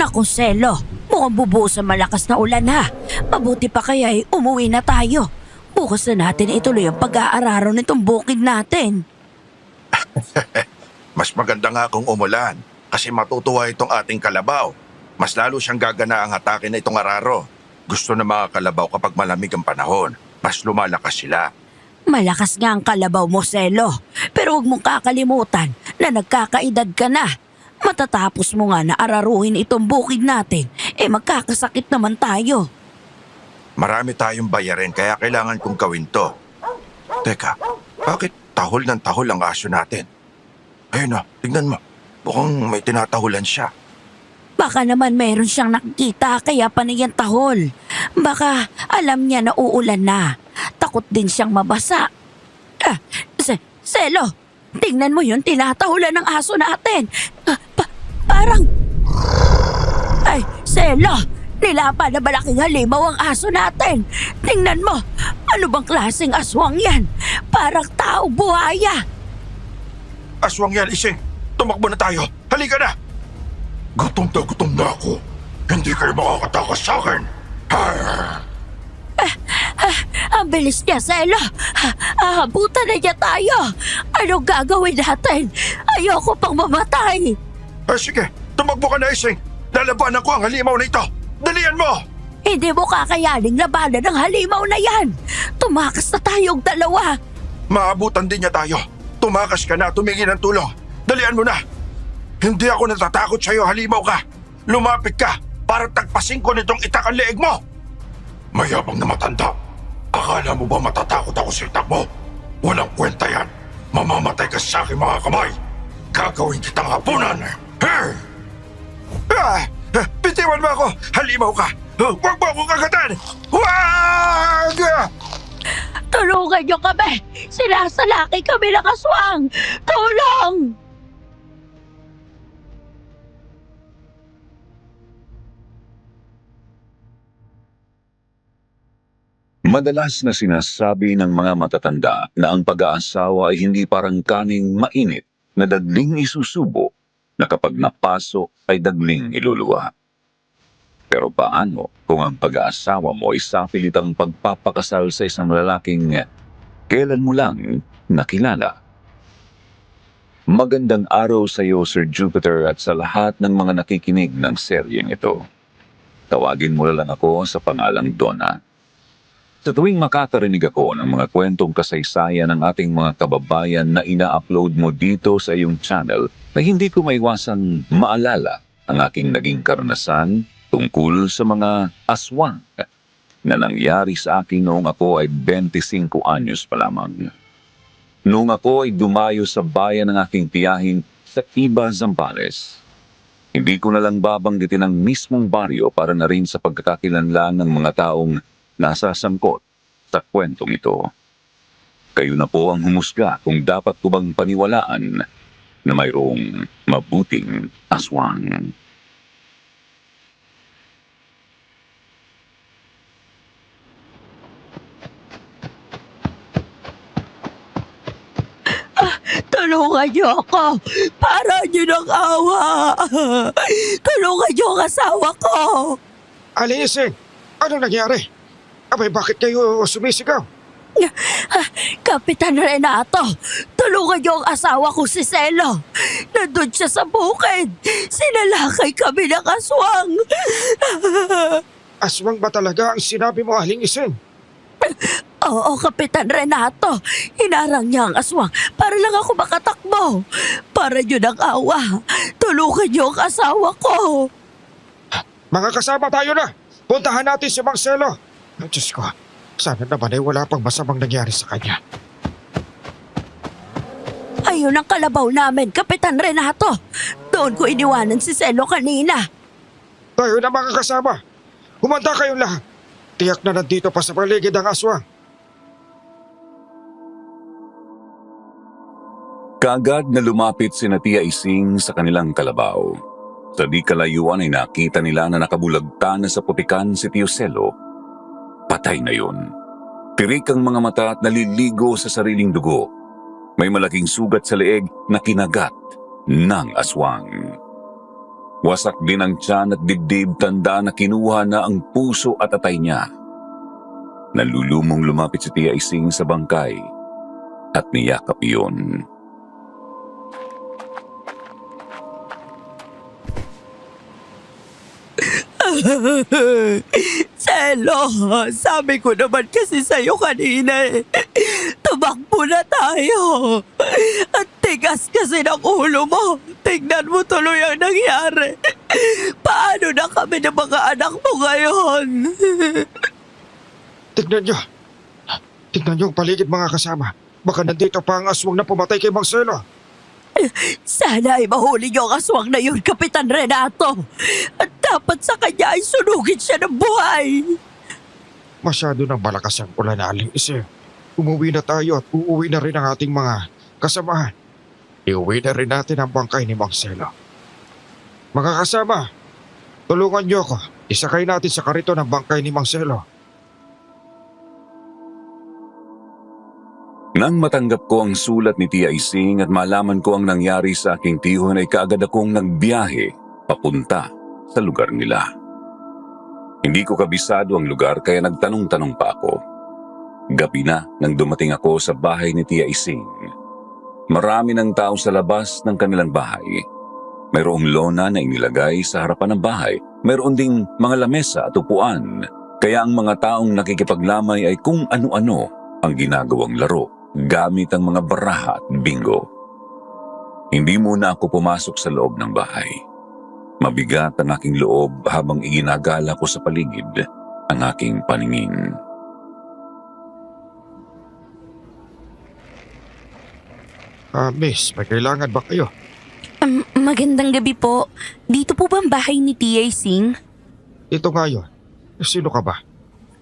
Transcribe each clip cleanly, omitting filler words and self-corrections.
Naku, Selo, mukhang bubuhos ang malakas na ulan ha. Mabuti pa kaya umuwi na tayo. Bukas na natin ituloy ang pag-aararo nitong bukid natin. Mas maganda nga kung umulan kasi matutuwa itong ating kalabaw. Mas lalo siyang gagana ang atake na itong araro. Gusto ng mga kalabaw kapag malamig ang panahon. Mas lumalakas sila. Malakas nga ang kalabaw mo, Selo. Pero huwag mong kakalimutan na nagkakaedad ka na. Matatapos mo nga na araruhin itong bukid natin, magkakasakit naman tayo. Marami tayong bayarin kaya kailangan kong gawin to. Teka, bakit tahol ng tahol ang aso natin? Ayun na, tingnan mo. Mukhang may tinatahulan siya. Baka naman meron siyang nakikita kaya panay ang tahol. Baka alam niya na uulan na. Takot din siyang mabasa. Selo, tingnan mo yun, tinatahulan ng aso natin. Parang... Ay, Selo, nilapa na malaking halimaw ang aso natin. Tingnan mo, ano bang klaseng aswang yan? Parang tao buhaya. Aswang yan, Ising. Tumakbo na tayo. Halika na! Gutom na ako. Hindi kayo makakatakas sa akin. Ang bilis niya, Selo. Ahabutan na niya tayo. Anong gagawin natin? Ayoko pang mamatay. Sige, tumakbo ka na, Ising. Lalabanan ko ang halimaw na ito. Dalian mo! Hindi mo kakayaning labanan ng halimaw na yan. Tumakas na tayong dalawa. Maabutan din niya tayo. Tumakas ka na, tumingin ng tulong. Dalian mo na! Hindi ako natatakot sa'yo, halimaw ka. Lumapit ka para tagpasin ko nitong itak ang leeg mo. Mayabang na matanda. Akala mo ba matatakot ako sa itak mo? Walang kwenta yan. Mamamatay ka sa aking mga kamay. Gagawin kitang hapunan. Bitiwan mo ako, halimaw ka. Huwag mo akong kagatan. Huwag! Tulungan niyo kami. Sinasalaki kami ng aswang. Tulong! Madalas na sinasabi ng mga matatanda na ang pag-aasawa ay hindi parang kaning mainit na dagling isusubo na kapag napasok ay dagling iluluwa. Pero paano kung ang pag-aasawa mo ay sapilitang pagpapakasal sa isang lalaking kailan mo lang nakilala? Magandang araw sa iyo, Sir Jupiter, at sa lahat ng mga nakikinig ng seryeng ito. Tawagin mo lang ako sa pangalang Donna. Sa tuwing makakarinig ako ng mga kwentong kasaysayan ng ating mga kababayan na ina-upload mo dito sa iyong channel, na hindi ko maiwasang maalala ang aking naging karanasan tungkol sa mga aswang na nangyari sa akin noong ako ay 25 anyos pa lamang. Noong ako ay dumayo sa bayan ng aking tiyahin sa Iba, Zambales. Hindi ko na lang babanggitin ang mismong baryo para na rin sa pagkakakilanlan ng mga taong nasa sangkot sa kwentong ito. Kayo na po ang humusga kung dapat ko bang paniwalaan na mayroong mabuting aswang. Tulungan niyo ako. Para niyo ng awa. Tulungan niyo ang asawa ko. Aling Ising, anong nangyari? Abay, bakit kayo sumisigaw? Kapitan Renato, tulungan niyo ang asawa ko si Selo. Nandun siya sa bukid. Sinalakay kami ng aswang. Aswang ba talaga ang sinabi mo, Aling Ising? Oo, Kapitan Renato. Hinarang niya ang aswang para lang ako makatakbo. Para niyo ng awa. Tulungan niyo ang asawa ko. Mga kasama tayo na. Puntahan natin si Mang Selo. Ang Diyos ko, sana naman ay wala pang masamang nangyari sa kanya. Ayun ang kalabaw namin, Kapitan Renato. Doon ko iniwanan si Selo kanina. Tayo na mga kasama. Humanda kayong lahat. Tiyak na nandito pa sa paligid ang aswang. Kaagad na lumapit si Tia Ising sa kanilang kalabaw. Sa di kalayuan ay nakita nila na nakabulagta na sa putikan si Tio Selo. Patay na yun. Tirik ang mga mata at naliligo sa sariling dugo. May malaking sugat sa leeg na kinagat ng aswang. Wasak din ang tiyan at dibdib, tanda na kinuha na ang puso at atay niya. Nalulumong lumapit si Tia Ising sa bangkay at niyakap iyon. Selo, sabi ko naman kasi sa'yo kanina eh. Tumakbo na tayo. At tigas kasi ng ulo mo. Tingnan mo tuloy ang nangyari. Paano na kami ng mga anak mo ngayon? Tignan nyo. Tignan nyo ang paligid mga kasama. Baka nandito pa ang aswang na pumatay kay Mang Selo. Sana ay mahuli niyo ang aswang na yun, Kapitan Renato. At dapat sa kanya ay sunugin siya ng buhay. Masyado nang malakas ang ulan na Aling Ising. Umuwi na tayo at uuwi na rin ang ating mga kasamahan. Iuwi na rin natin ang bangkay ni Mang Selo. Mga kasama, tulungan niyo ako. Isakay natin sa karito ng bangkay ni Mang Selo. Nang matanggap ko ang sulat ni Tia Ising at malaman ko ang nangyari sa aking tihon ay kaagad akong nagbiyahe papunta sa lugar nila. Hindi ko kabisado ang lugar kaya nagtanong-tanong pa ako. Gabi na nang dumating ako sa bahay ni Tia Ising. Marami ng tao sa labas ng kanilang bahay. Mayroong lona na inilagay sa harapan ng bahay. Mayroon ding mga lamesa at upuan. Kaya ang mga taong nakikipaglamay ay kung ano-ano ang ginagawang laro gamit ang mga baraha at bingo. Hindi muna ako pumasok sa loob ng bahay. Mabigat ang aking loob habang iginagala ko sa paligid ang aking paningin. Miss, may kailangan ba kayo? Magandang gabi po. Dito po ba ang bahay ni Tia Ising? Ito nga yun. Sino ka ba?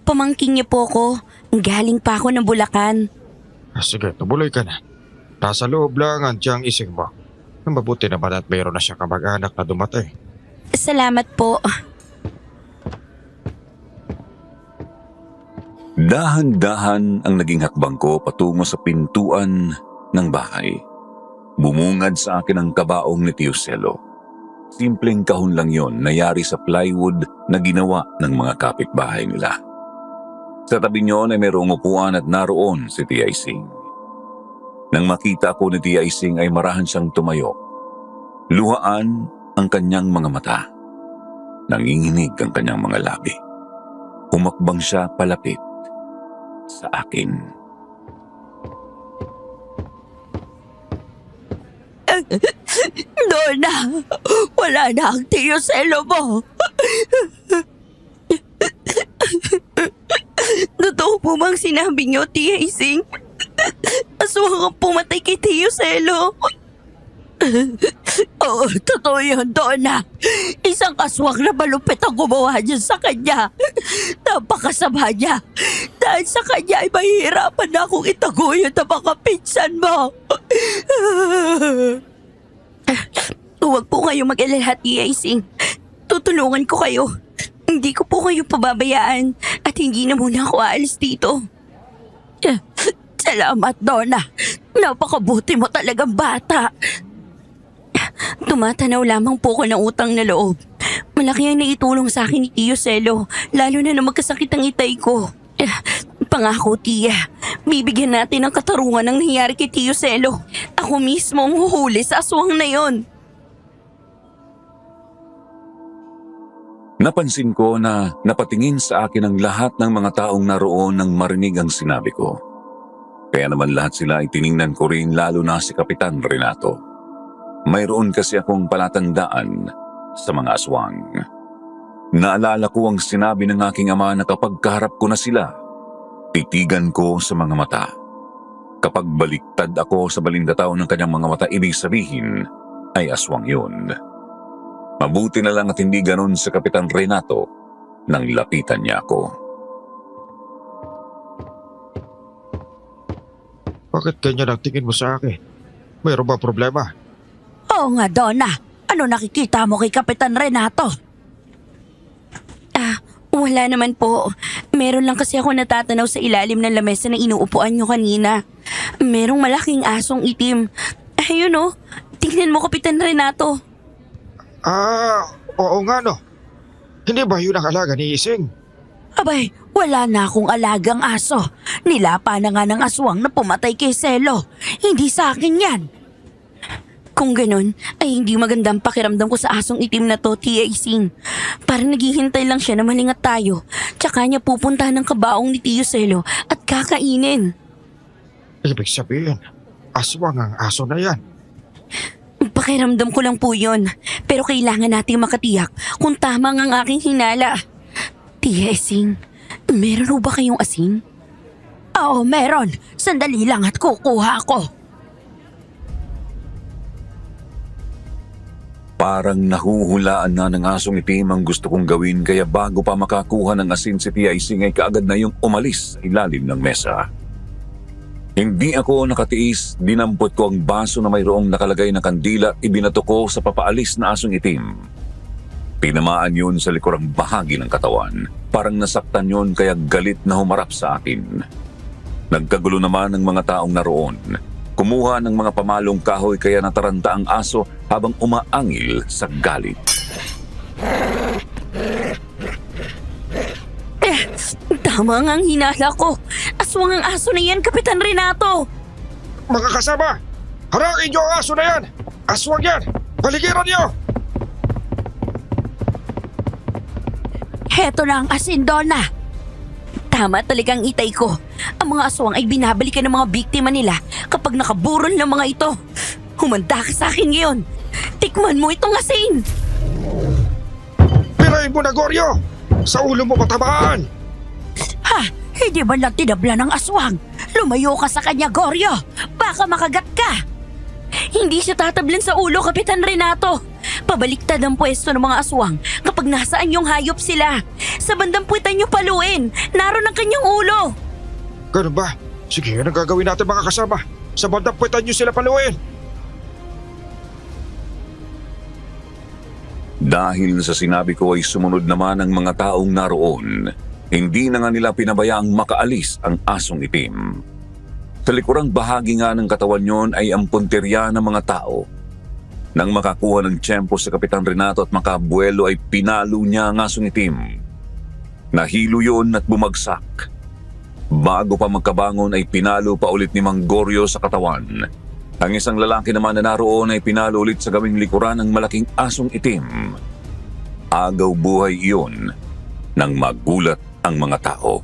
Pamangking niya po ko. Galing pa ako ng Bulacan. Sige, tumuloy ka na. Nasa loob lang ang tiyang Ising mo. Mabuti naman at mayroon na siya kamag-anak na dumatay. Salamat po. Dahan-dahan ang naging hakbang ko patungo sa pintuan ng bahay. Bumungad sa akin ang kabaong ni Tio Selo. Simpleng kahon lang yon na yari sa plywood na ginawa ng mga kapitbahay nila. Sa tabi niyon ay mayroong upuan at naroon si Tia Ising. Nang makita ko ni Tia Ising ay marahan siyang tumayo. Luhaan ang kanyang mga mata. Nanginginig ang kanyang mga labi. Humakbang siya palapit sa akin. Donna, wala na ang Tio Selo mo. Totoo po bang sinabi niyo, Tia Ising? Aswang ang pumatay kay Tio Selo. Oo, totoo yun, Donna. Isang aswang na malupit ang gumawa niya sa kanya. Napakasama niya. Dahil sa kanya ay mahihirapan na akong itaguyod ang mga pinsan mo. Huwag po kayo mag-alala, Tia Ising. Tutulungan ko kayo. Hindi ko po kayo pababayaan at hindi na muna ako aalis dito. Salamat, Donna. Napakabuti mo talagang bata. Tumatanaw lamang po ko ng utang na loob. Malaki ang naitulong sa akin ni Tio Selo, lalo na magkasakit ang itay ko. Pangako, Tia, bibigyan natin ng katarungan ng nangyari kay Tio Selo. Ako mismo ang huhuli sa aswang na yon. Napansin ko na napatingin sa akin ang lahat ng mga taong naroon nang marinig ang sinabi ko. Kaya naman lahat sila ay tiningnan ko rin, lalo na si Kapitan Renato. Mayroon kasi akong palatandaan sa mga aswang. Naalala ko ang sinabi ng aking ama na kapag kaharap ko na sila, titigan ko sa mga mata. Kapag baliktad ako sa balindataw ng kanyang mga mata, ibig sabihin ay aswang yun. Mabuti na lang at hindi ganon sa Kapitan Renato nang lapitan niya ako. Bakit ganyan ang tingin mo sa akin? Mayroon ba problema? Oo nga, Donna. Ano nakikita mo kay Kapitan Renato? Wala naman po. Meron lang kasi ako natatanaw sa ilalim ng lamesa na inuupuan nyo kanina. Merong malaking asong itim. Ayun oh, tingnan mo, Kapitan Renato. Oo nga no. Hindi ba yun ang alaga ni Ising? Abay, wala na akong alagang aso. Nilapa na nga ng aswang na pumatay kay Selo. Hindi sa akin yan. Kung ganun, ay hindi magandang pakiramdam ko sa asong itim na to, Tia Ising. Parang naghihintay lang siya na malingat tayo. Tsaka niya pupuntahan ng kabaong ni Tio Selo at kakainin. Ibig sabihin, aswang ang aso na yan. Pakiramdam ko lang po yun. Pero kailangan nating makatiyak kung tama ang aking hinala. Tia Ising, meron ba kayong asin? Oo, meron. Sandali lang at kukuha ako. Parang nahuhulaan na ng asong itim ang gusto kong gawin kaya bago pa makakuha ng asin si Tia Ising ay kaagad na yung umalis sa ilalim ng mesa. Hindi ako nakatiis, dinampot ko ang baso na mayroong nakalagay na kandila at ibinato ko sa papaalis na asong itim. Tinamaan yun sa likurang bahagi ng katawan. Parang nasaktan yun kaya galit na humarap sa akin. Nagkagulo naman ng mga taong naroon. Kumuha ng mga pamalong kahoy kaya nataranta ang aso habang umaangil sa galit. Tama nga ang hinala ko. Aswang ang aso na yan, Kapitan Renato. Mga kasama, harangin niyo ang aso na yan! Aswang yan! Paligiran niyo! Heto na ang asin, Donna. Tama talagang itay ko. Ang mga aswang ay binabalikan ng mga biktima nila kapag nakaburol ng mga ito. Humanda ka sa akin ngayon. Tikman mo itong asin. Pirain mo na, Goryo! Sa ulo mo matamaan! Ha? Hindi ba lang tinabla ng aswang? Lumayo ka sa kanya, Goryo. Baka makagat ka. Hindi siya tatablan sa ulo, Kapitan Renato. Pabaliktad ang pwesto ng mga aswang kapag nasaan yung hayop sila. Sa bandang puwitan niyo paluin. Naroon ang kanyang ulo. Ganun ba? Sige, anong gagawin natin mga kasama? Sa bandang puwetan niyo sila paluin! Dahil sa sinabi ko ay sumunod naman ang mga taong naroon. Hindi na nga nila pinabayaang makaalis ang asong itim. Sa likurang bahagi nga ng katawan yon ay ang punteriya ng mga tao. Nang makakuha ng tiyempo sa Kapitan Renato at makabuelo ay pinalo niya ang asong itim. Nahilo yun at bumagsak. Bago pa magkabangon ay pinalo pa ulit ni Mang Goryo sa katawan. Ang isang lalaki naman na naroon ay pinalo ulit sa gawing likuran ng malaking asong itim. Agaw buhay iyon nang magulat ang mga tao.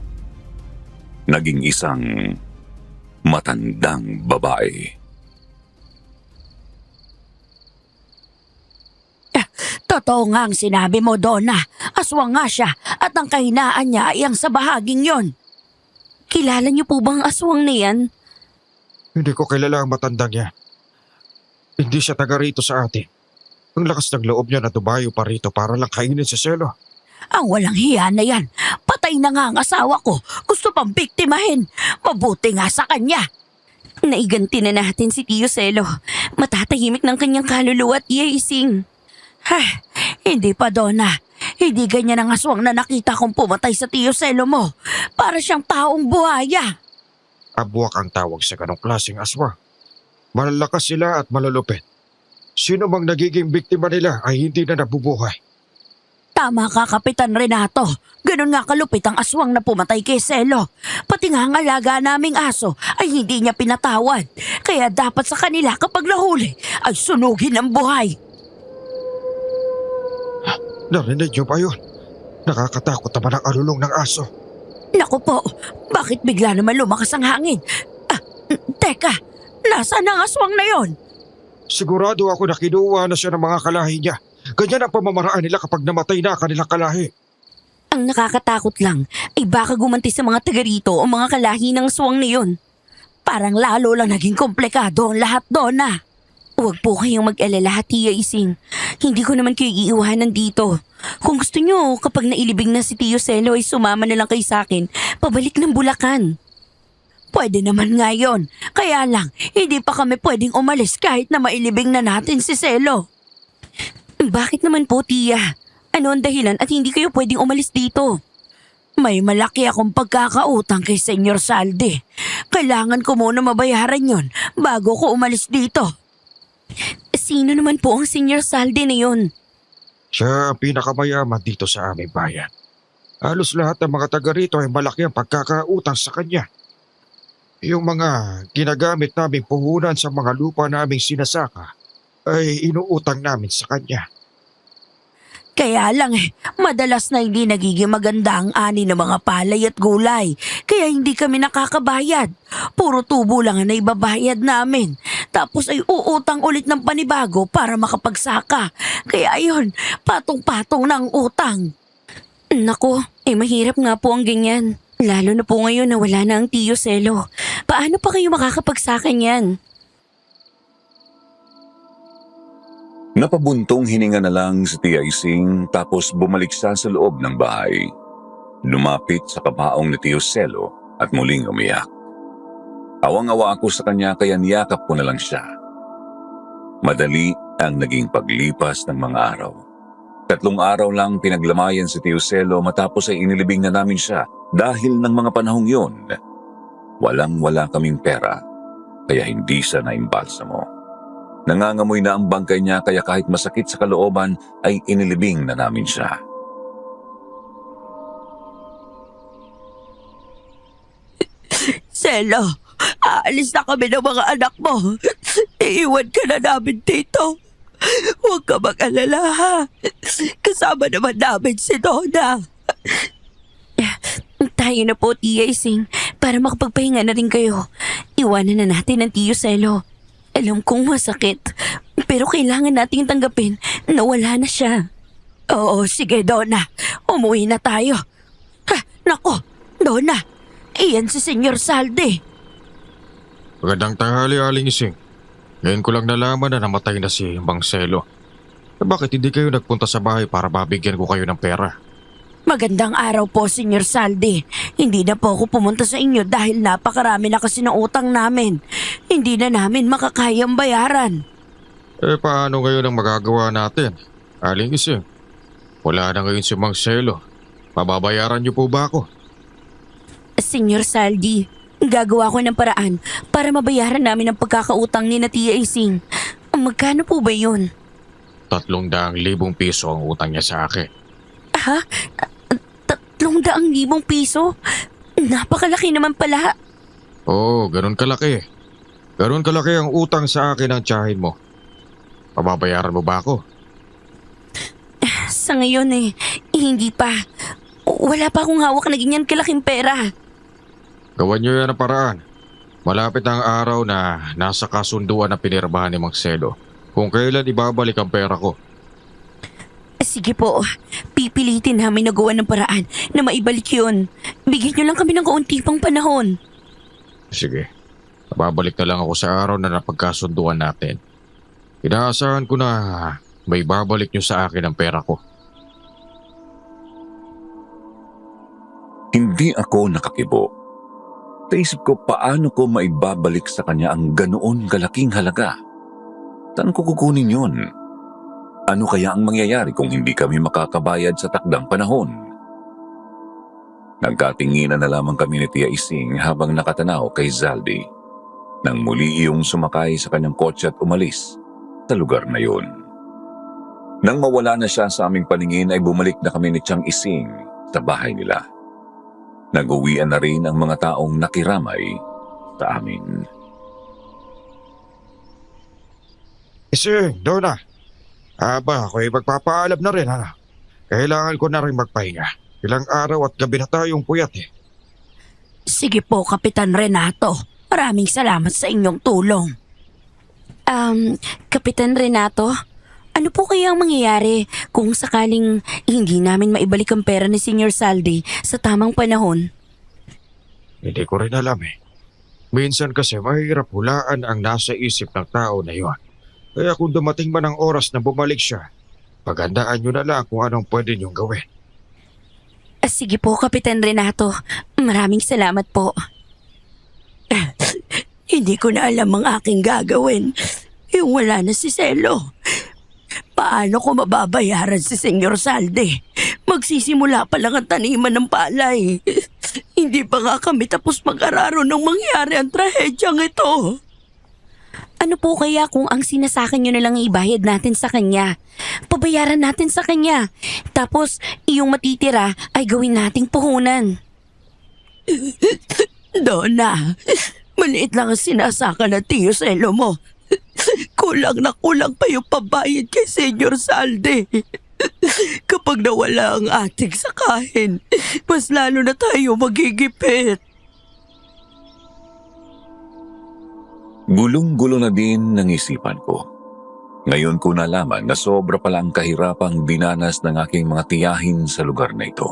Naging isang matandang babae. Totoo nga ang sinabi mo, Donna. Aswang nga siya at ang kahinaan niya ay ang sa bahaging yon. Kilala niyo po bang aswang na yan? Hindi ko kilala ang matandang yan. Hindi siya taga rito sa atin. Ang lakas ng loob niya na tumayo pa rito para lang kainin si Selo. Ang walang hiya na yan. Patay na nga ang asawa ko. Gusto pang biktimahin. Mabuti nga sa kanya. Naiganti na natin si Tio Selo. Matatahimik ng kanyang kaluluwa at iising. Hindi pa, Donna. Hindi ganyan ang aswang na nakita kong pumatay sa Tio Selo mo. Para siyang taong buhaya. Abwak ang tawag sa ganong klaseng aswang. Malalakas sila at malulupit. Sino mang nagiging biktima nila ay hindi na nabubuhay. Tama ka, Kapitan Renato. Ganun nga kalupit ang aswang na pumatay kay Selo. Pati nga ang alaga naming aso ay hindi niya pinatawad. Kaya dapat sa kanila kapag nahuli ay sunugin ang buhay. Narinig niyo ba yun? Nakakatakot naman ang alulong ng aso. Naku po, bakit bigla naman lumakas ang hangin? Teka, nasaan ang aswang na yon? Sigurado ako na kinuha na siya ng mga kalahi niya. Ganyan ang pamamaraan nila kapag namatay na kanilang kalahi. Ang nakakatakot lang ay baka gumanti sa mga taga rito o mga kalahi ng aswang na yun. Parang lalo lang naging komplikado ang lahat, Donna. Huwag po kayong mag-alala, Tia Ising. Hindi ko naman kayo iiwanan dito. Kung gusto nyo, kapag nailibing na si Tio Selo ay sumama na lang kayo sa akin, pabalik ng Bulacan. Pwede naman nga yun. Kaya lang, hindi pa kami pwedeng umalis kahit na mailibing na natin si Selo. Bakit naman po, Tia? Ano ang dahilan at hindi kayo pwedeng umalis dito? May malaki akong pagkakautang kay Senyor Saldi. Kailangan ko muna mabayaran yon bago ko umalis dito. Sino naman po ang Senior Saldi na yun? Siya ang pinakamayaman dito sa aming bayan. Halos lahat ng mga taga rito ay malaki ang pagkakautang sa kanya. Yung mga ginagamit naming puhunan sa mga lupa naming sinasaka ay inuutang namin sa kanya. Kaya lang madalas na hindi nagiging maganda ang ani ng mga palay at gulay. Kaya hindi kami nakakabayad. Puro tubo lang ang naibabayad namin. Tapos ay uutang ulit ng panibago para makapagsaka. Kaya ayun, patong-patong na ang utang. Nako, mahirap nga po ang ganyan. Lalo na po ngayon na wala na ang Tiyo Selo. Paano pa kayo makakapagsaka niyan? Napabuntong hininga na lang si Tia Ising tapos bumalik siya sa loob ng bahay. Lumapit sa kabaong ni Tio Selo at muling umiyak. Awang-awa ako sa kanya kaya niyakap ko na lang siya. Madali ang naging paglipas ng mga araw. 3 araw lang pinaglamayan si Tio Selo matapos ay inilibing na namin siya dahil ng mga panahong yun. Walang-wala kaming pera kaya hindi siya naimbalsamo. Nangangamoy na ang bangkay niya kaya kahit masakit sa kalooban ay inilibing na namin siya. Selo, aalis na kami ng mga anak mo. Iiwan ka na namin dito. Huwag ka mag-alala ha. Kasama naman namin si Donna. Tayo na po, Tia Ising, para makapagpahinga na rin kayo. Iwanan na natin ang Tiyo Selo. Alam kong masakit, pero kailangan nating tanggapin na wala na siya. Oo, sige Donna. Umuwi na tayo. Nako, Donna. Iyan si Senyor Saldi. Magandang tanghali, Aling Ising. Ngayon ko lang nalaman na namatay na si Mang Selo. Bakit hindi kayo nagpunta sa bahay para mabigyan ko kayo ng pera? Magandang araw po, Senyor Saldi. Hindi na po ako pumunta sa inyo dahil napakarami na kasi ng utang namin. Hindi na namin makakayang bayaran. Paano ngayon ang magagawa natin? Aling Ising, wala na ngayon si Mang Selo. Mababayaran niyo po ba ako? Senyor Saldi, gagawa ko ng paraan para mabayaran namin ang pagkakautang ni na Tia Ising. Magkano po ba yun? 300,000 piso ang utang niya sa akin. Ha? 300,000 piso? Napakalaki naman pala. Oo, ganun kalaki. Ganun kalaki ang utang sa akin ng tiyahin mo. Mababayaran mo ba ako? Sa ngayon hindi pa. Wala pa akong hawak na ganyan kalaking pera. Gawan niyo yan ang paraan. Malapit na ang araw na nasa kasunduan na pinirmahan ni Mang Selo kung kailan ibabalik ang pera ko. Sige po, pipilitin namin na gawa ng paraan na maibalik yun. Bigyan niyo lang kami ng kaunti pang panahon. Sige, babalik na lang ako sa araw na napagkasunduan natin. Inaasahan ko na may babalik niyo sa akin ang pera ko. Hindi ako nakakibo. Sa isip ko paano ko maibabalik sa kanya ang ganoon kalaking halaga. Saan ko kukunin yun? Ano kaya ang mangyayari kung hindi kami makakabayad sa takdang panahon? Nagkatinginan na lamang kami ni Tia Ising habang nakatanaw kay Zaldi. Nang muli iyong sumakay sa kanyang kotse at umalis sa lugar na yun. Nang mawala na siya sa aming paningin ay bumalik na kami ni Tiang Ising sa bahay nila. Nag-uwian na rin ang mga taong nakiramay sa amin. Ising, Donna. Ako'y magpapaalam na rin, ha? Kailangan ko na rin magpahinga. Ilang araw at gabi na tayong puyat, Sige po, Kapitan Renato. Maraming salamat sa inyong tulong. Kapitan Renato, ano po kaya ang mangyayari kung sakaling hindi namin maibalik ang pera ni Senyor Saldi sa tamang panahon? Hindi ko rin alam, Minsan kasi mahirap hulaan ang nasa isip ng tao na yon. Kaya kung dumating man ang oras na bumalik siya, paghandaan nyo na lang kung anong pwede nyong gawin. Sige po, Kapitan Renato. Maraming salamat po. Hindi ko na alam ang aking gagawin. Yung wala na si Selo. Paano ko mababayaran si Senyor Saldi? Magsisimula pa lang ang taniman ng palay. Hindi pa nga kami tapos mag-araro nang mangyari ang trahedyang ito. Ano po kaya kung ang sinasakin nyo na lang ibayad natin sa kanya? Pabayaran natin sa kanya. Tapos, yung matitira ay gawin nating puhunan. Donna, maliit lang ang sinasaka ng Tio Selo mo. Kulang na kulang pa yung pabayad kay Senyor Salde. Kapag nawala ang ating sakahin, mas lalo na tayo magigipit. Gulong-gulo na din ng isipan ko. Ngayon ko nalaman na sobra pala ang kahirapang dinanas ng aking mga tiyahin sa lugar na ito.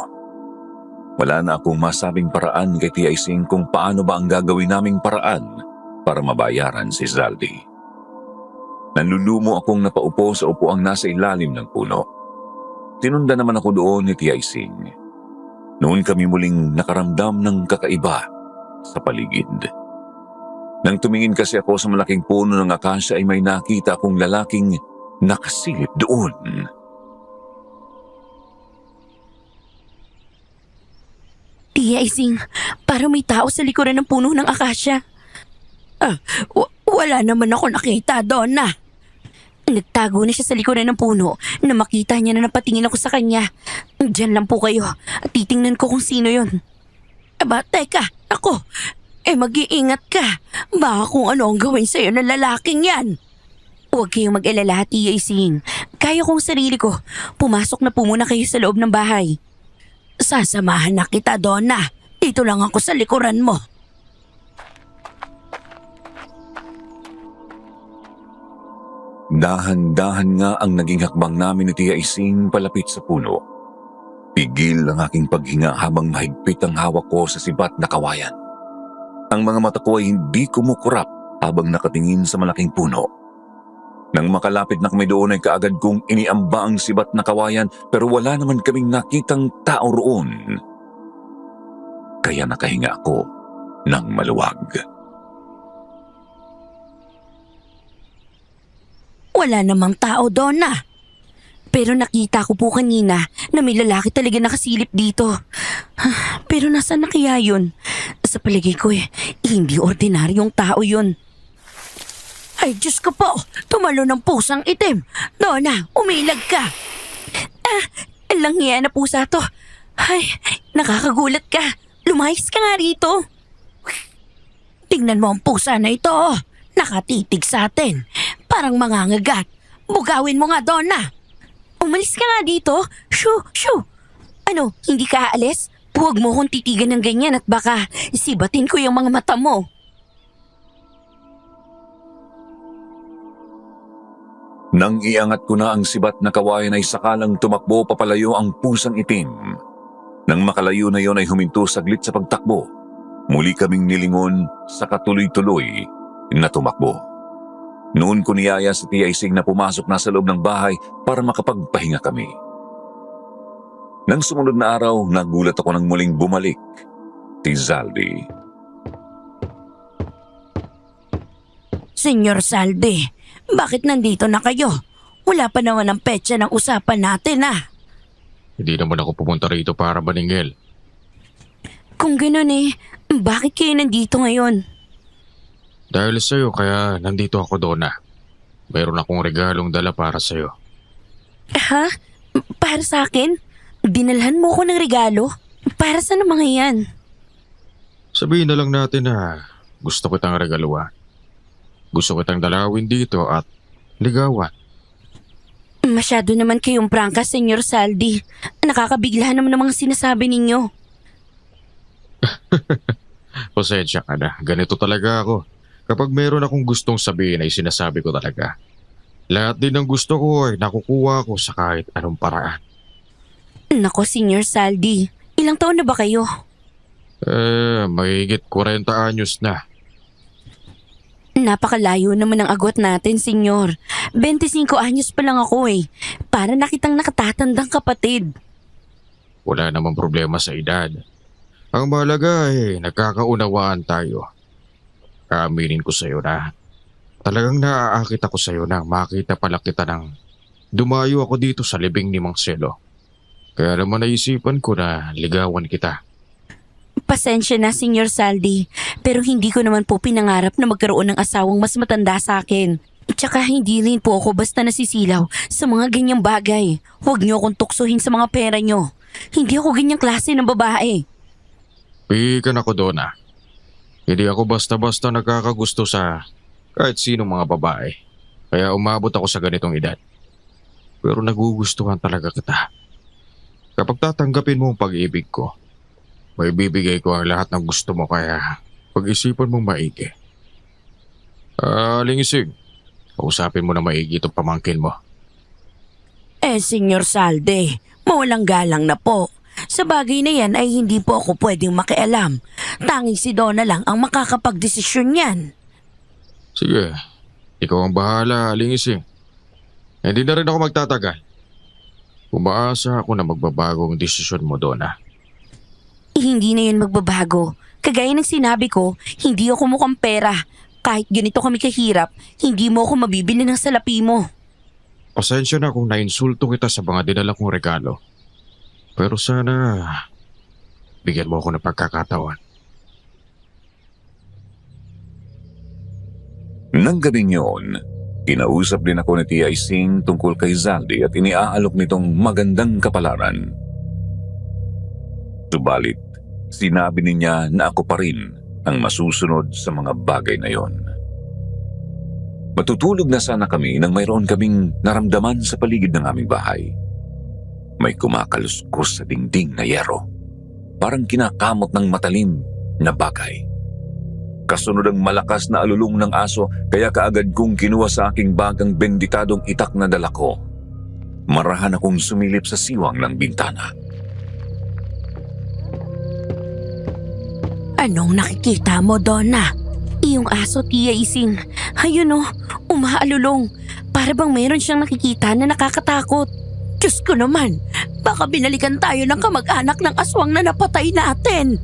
Wala na akong masabing paraan kay Tia Ising kung paano ba ang gagawin naming paraan para mabayaran si Zaldi. Nanlulumo akong napaupo sa upuang nasa ilalim ng puno. Tinunda naman ako doon ni Tia Ising. Noon kami muling nakaramdam ng kakaiba sa paligid. Nang tumingin kasi ako sa malaking puno ng akasya ay may nakita akong lalaking nakasilip doon. Tia Ising, parang may tao sa likuran ng puno ng akasya. Wala naman ako nakita, Donna. Nagtago na siya sa likuran ng puno na makita niya na napatingin ako sa kanya. Diyan lang po kayo at titingnan ko kung sino yon. Aba, teka, ako. Mag-iingat ka. Baka kung ano ang gawin sa'yo ng lalaking yan. Huwag kayong mag-alala, Tia Ising. Kaya kong sarili ko. Pumasok na po muna kayo sa loob ng bahay. Sasamahan na kita, Donna. Dito lang ako sa likuran mo. Dahan-dahan nga ang naging hakbang namin ni Tia Ising palapit sa puno. Pigil ang aking paghinga habang mahigpit ang hawak ko sa sibat na kawayan. Ang mga mata ko ay hindi kumukurap habang nakatingin sa malaking puno. Nang makalapit na kami doon ay kaagad kong iniamba ang sibat na kawayan pero wala naman kaming nakitang tao roon. Kaya nakahinga ako ng maluwag. Wala namang tao, Donna. Pero nakita ko po kanina na may lalaki talaga nakasilip dito. Pero nasaan na kaya yun? Sa palagay ko hindi ordinaryong tao yun. Ay, Diyos ko po. Tumalo ng pusang itim. Donna, umilag ka. Langya na pusa to. Ay, nakakagulat ka. Lumayas ka nga rito. Tingnan mo ang pusa na ito. Nakatitig sa atin. Parang mangangagat. Bugawin mo nga, Donna. Umalis ka nga dito. Shoo! Ano, hindi ka aalis? Huwag mo kong titigan ng ganyan at baka sibatin ko yung mga mata mo. Nang iangat ko na ang sibat na kawayan ay sakalang tumakbo papalayo ang pusang itim. Nang makalayo na yon ay huminto saglit sa pagtakbo. Muli kaming nilingon sa katuloy-tuloy na tumakbo. Noon ko niyaya si Tia Ising na pumasok na sa loob ng bahay para makapagpahinga kami. Nang sumunod na araw, nagulat ako nang muling bumalik si Zaldi. Senyor Salde, bakit nandito na kayo? Wala pa naman ang petsa ng usapan natin, Hindi naman ako pumunta rito para maningil. Kung gano'n bakit kayo nandito ngayon? Dahil sa'yo kaya nandito ako, Donna. Mayroon akong regalong dala para sa'yo. Ha? Para sa akin? Dinalhan mo ko ng regalo? Para saan mga yan? Sabihin na lang natin na gusto kitang regaluhan. Gusto kitang dalawin dito at ligawan. Masyado naman kayong prangka, Senyor Saldi. Nakakabigla naman ang mga sinasabi ninyo. Pasensya ka na, ganito talaga ako. Kapag meron akong gustong sabihin ay sinasabi ko talaga. Lahat din ng gusto ko ay nakukuha ko sa kahit anong paraan. Nako, Senyor Saldi. Ilang taon na ba kayo? Mahigit 40 anyos na. Napakalayo naman ang agwat natin, Senyor. 25 anyos pa lang ako Para nakitang nakatatandang kapatid. Wala namang problema sa edad. Ang mahalaga ay nagkakaunawaan tayo. Kaaminin ko sa iyo na talagang naaakit ako sa iyo na makita pala kita nang dumayo ako dito sa libing ni Mang Selo. Kaya naman naisipan ko na ligawan kita. Pasensya na, Senior Saldi, pero hindi ko naman po pinangarap na magkaroon ng asawang mas matanda sa akin. Tsaka hindi rin po ako basta nasisilaw sa mga ganyang bagay. Huwag niyo akong tuksuhin sa mga pera niyo. Hindi ako ganyang klase ng babae. Pihikan ako, Donna. Hindi ako basta-basta nagkakagusto sa kahit sinong mga babae. Kaya umabot ako sa ganitong edad. Pero nagugustuhan talaga kita. Kapag tatanggapin mo ang pag-ibig ko, may bibigay ko ang lahat ng gusto mo kaya pag-isipan mong maigi. Aling Ising, kausapin mo na maigi itong pamangkin mo. Senyor Salde, mawalang galang na po. Sa bagay na yan ay hindi po ako pwedeng makialam. Tanging si Donna lang ang makakapagdesisyon yan. Sige, ikaw ang bahala, Aling Ising. Hindi na rin ako magtatagal. Umaasa ako na magbabago ang desisyon mo, Donna. Hindi na yun magbabago. Kagaya ng sinabi ko, hindi ako mukhang pera. Kahit ganito kami kahirap, hindi mo ako mabibili ng salapi mo. Pasensya na kung nainsulto kita sa mga dinala kong regalo. Pero sana, bigyan mo ako ng pagkakataon. Nang gabing yun, kinausap din ako ni Tia Ising tungkol kay Zaldi at iniaalok nitong magandang kapalaran. Subalit, sinabi niya na ako pa rin ang masusunod sa mga bagay na yon. Matutulog na sana kami nang mayroon kaming naramdaman sa paligid ng aming bahay. May kumakaluskos sa dingding na yero. Parang kinakamot ng matalim na bagay. Kasunod ang malakas na alulong ng aso kaya kaagad kong kinuha sa aking bag ang benditadong itak na dala ko. Marahan akong sumilip sa siwang ng bintana. Anong nakikita mo, Donna? Iyong aso, Tia Ising. Ayun o, umaalulong. Para bang meron siyang nakikita na nakakatakot. Diyos ko naman, baka binalikan tayo ng kamag-anak ng aswang na napatay natin.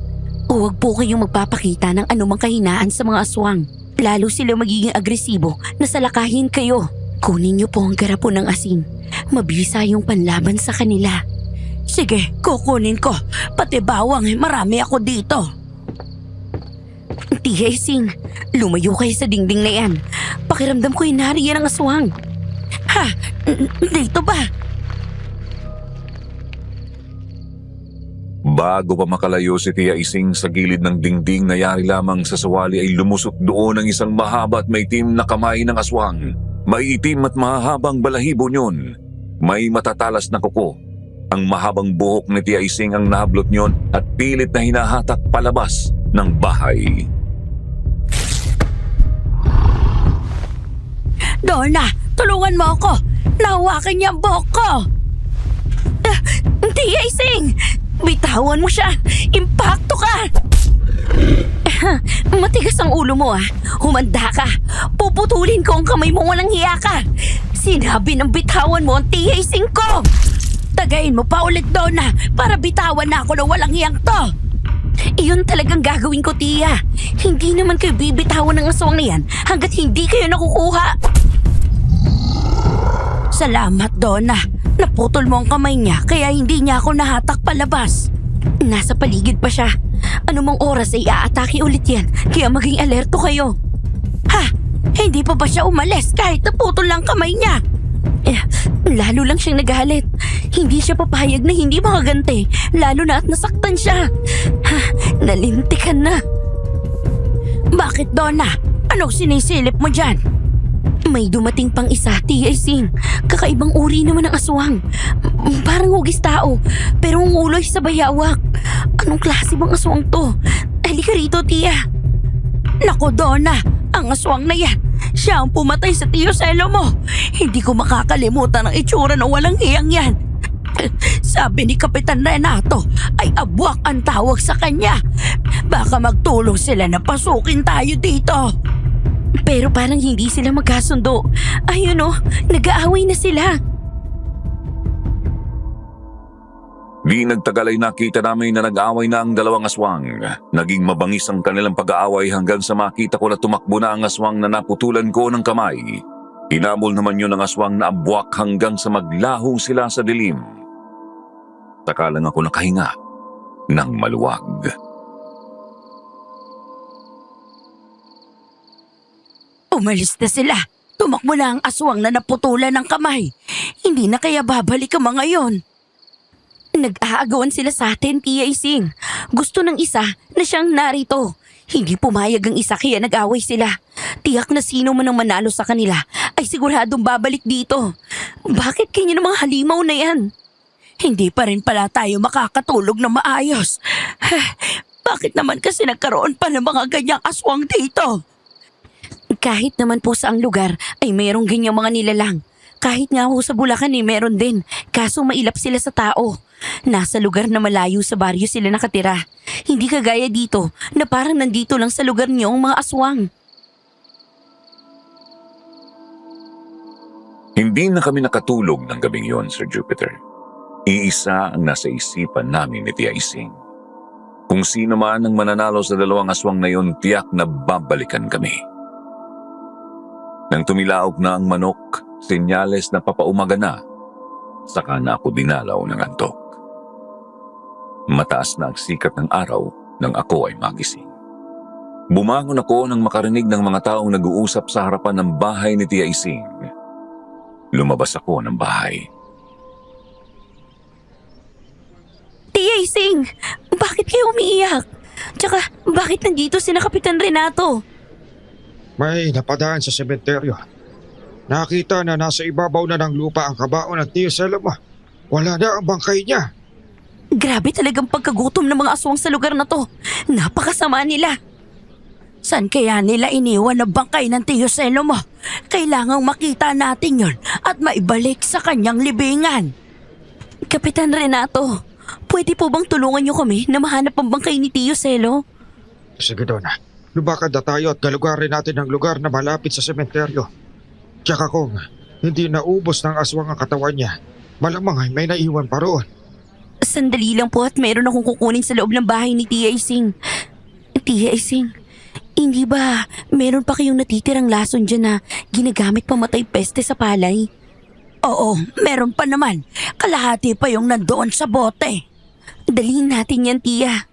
Huwag po kayong magpapakita ng anumang kahinaan sa mga aswang. Lalo sila magiging agresibo na salakahin kayo. Kunin niyo po ang garapon ng asin. Mabisa yung panlaban sa kanila. Sige, kukunin ko. Pati bawang, marami ako dito. Tia Ising, lumayo kayo sa dingding na yan. Pakiramdam ko hinari yan ang aswang. Ha? Dito ba? Bago pa makalayo si Tia Ising sa gilid ng dingding na yari lamang sa sawali ay lumusot doon ang isang mahaba at maitim na kamay ng aswang. Maiitim at mahahabang balahibo niyon. May matatalas na kuko. Ang mahabang buhok ni Tia Ising ang nahablot niyon at pilit na hinahatak palabas ng bahay. Donna, tulungan mo ako. Nahawakan niya ang buhok ko. Tia Ising! Bitawan mo siya! Impakto ka! Matigas ang ulo mo ah. Humanda ka. Puputulin ko ang kamay mo, walang hiya ka. Sinabi ng bitawan mo ang Tia Ising ko. Tagayin mo pa ulit, Donna, para bitawan na ako ng walang hiyang to. Iyon talagang gagawin ko, Tia. Hindi naman kayo bibitawan ng aswang na yan hanggat hindi kayo nakukuha. Salamat, Donna. Naputol mo ang kamay niya kaya hindi niya ako nahatak palabas. Nasa paligid pa siya. Anumang oras ay aatake ulit yan, kaya maging alerto kayo. Ha? Hindi pa ba siya umalis kahit naputol lang kamay niya? Lalo lang siyang nagalit. Hindi siya papayag na hindi makaganti, lalo na at nasaktan siya. Nalintikan na. Bakit, Donna? Anong sinisilip mo dyan? May dumating pang isa, Tia Ising. Kakaibang uri naman ng aswang. Parang hugis tao, pero ang ulo ay sabay hawak. Anong klase bang aswang to? Halika rito, Tia. Naku, Donna, ang aswang na yan. Siya ang pumatay sa tiyo selo mo. Hindi ko makakalimutan ang itsura ng walang hiyang yan. Sabi ni Kapitan Renato ay abwak ang tawag sa kanya. Baka magtulong sila na pasukin tayo dito. Pero parang hindi sila magkasundo. Ayun o, nag-aaway na sila. Di nagtagal ay nakita namin na nag-aaway na ang dalawang aswang. Naging mabangis ang kanilang pag-aaway hanggang sa makita ko na tumakbo na ang aswang na naputulan ko ng kamay. Hinabol naman yun ang aswang na abwak hanggang sa maglaho sila sa dilim. Taka lang ako nakahinga ng maluwag. Umalis na sila. Tumakbo na ang aswang na naputulan ng kamay. Hindi na kaya babalik ang mga yon. Nag-aagawan sila sa atin, Tia Ising. Gusto ng isa na siyang narito. Hindi pumayag ang isa kaya nag-away sila. Tiyak na sino man ang manalo sa kanila ay siguradong babalik dito. Bakit kanya ng mga halimaw na yan? Hindi pa rin pala tayo makakatulog na maayos. Bakit naman kasi nagkaroon pa ng mga ganyang aswang dito? Kahit naman po sa ang lugar ay mayroong ganyang mga nilalang. Kahit nga ho sa Bulacan meron din. Kaso mailap sila sa tao. Nasa lugar na malayo sa baryo sila nakatira. Hindi kagaya dito na parang nandito lang sa lugar niyo ang mga aswang. Hindi na kami nakatulog ng gabing yon, Sir Jupiter. Iisa ang nasa isipan namin ni Tia Ising. Kung sino man ang mananalo sa dalawang aswang na yon, tiyak na babalikan kami. Nang tumilaog na ang manok, senyales na papaumaga na, saka na ako dinalaw ng antok. Mataas na ang sikat ng araw nang ako ay magising. Bumangon ako nang makarinig ng mga taong nag-uusap sa harapan ng bahay ni Tia Ising. Lumabas ako ng bahay. Tia Ising, bakit kayo umiiyak? Tsaka bakit nandito si Kapitan Renato? May napadaan sa sementeryo. Nakita na nasa ibabaw na ng lupa ang kabaon ng Tio Selo mo. Wala na ang bangkay niya. Grabe talagang pagkagutom ng mga aswang sa lugar na to. Napakasama nila. San kaya nila iniwan ang bangkay ng Tio Selo mo? Kailangang makita natin yon at maibalik sa kanyang libingan. Kapitan Renato, pwede po bang tulungan niyo kami na mahanap ang bangkay ni Tio Selo? Sige, Donna. Lubakad na tayo at galugarin natin ang lugar na malapit sa sementeryo. Tsaka kung hindi naubos ng aswang ang katawan niya, malamang ay may naiwan pa roon. Sandali lang po at meron akong kukunin sa loob ng bahay ni Tia Ising. Tia Ising, hindi ba meron pa kayong natitirang lason dyan na ginagamit pamatay peste sa palay? Oo, meron pa naman. Kalahati pa yung nandoon sa bote. Dalhin natin yan, Tia.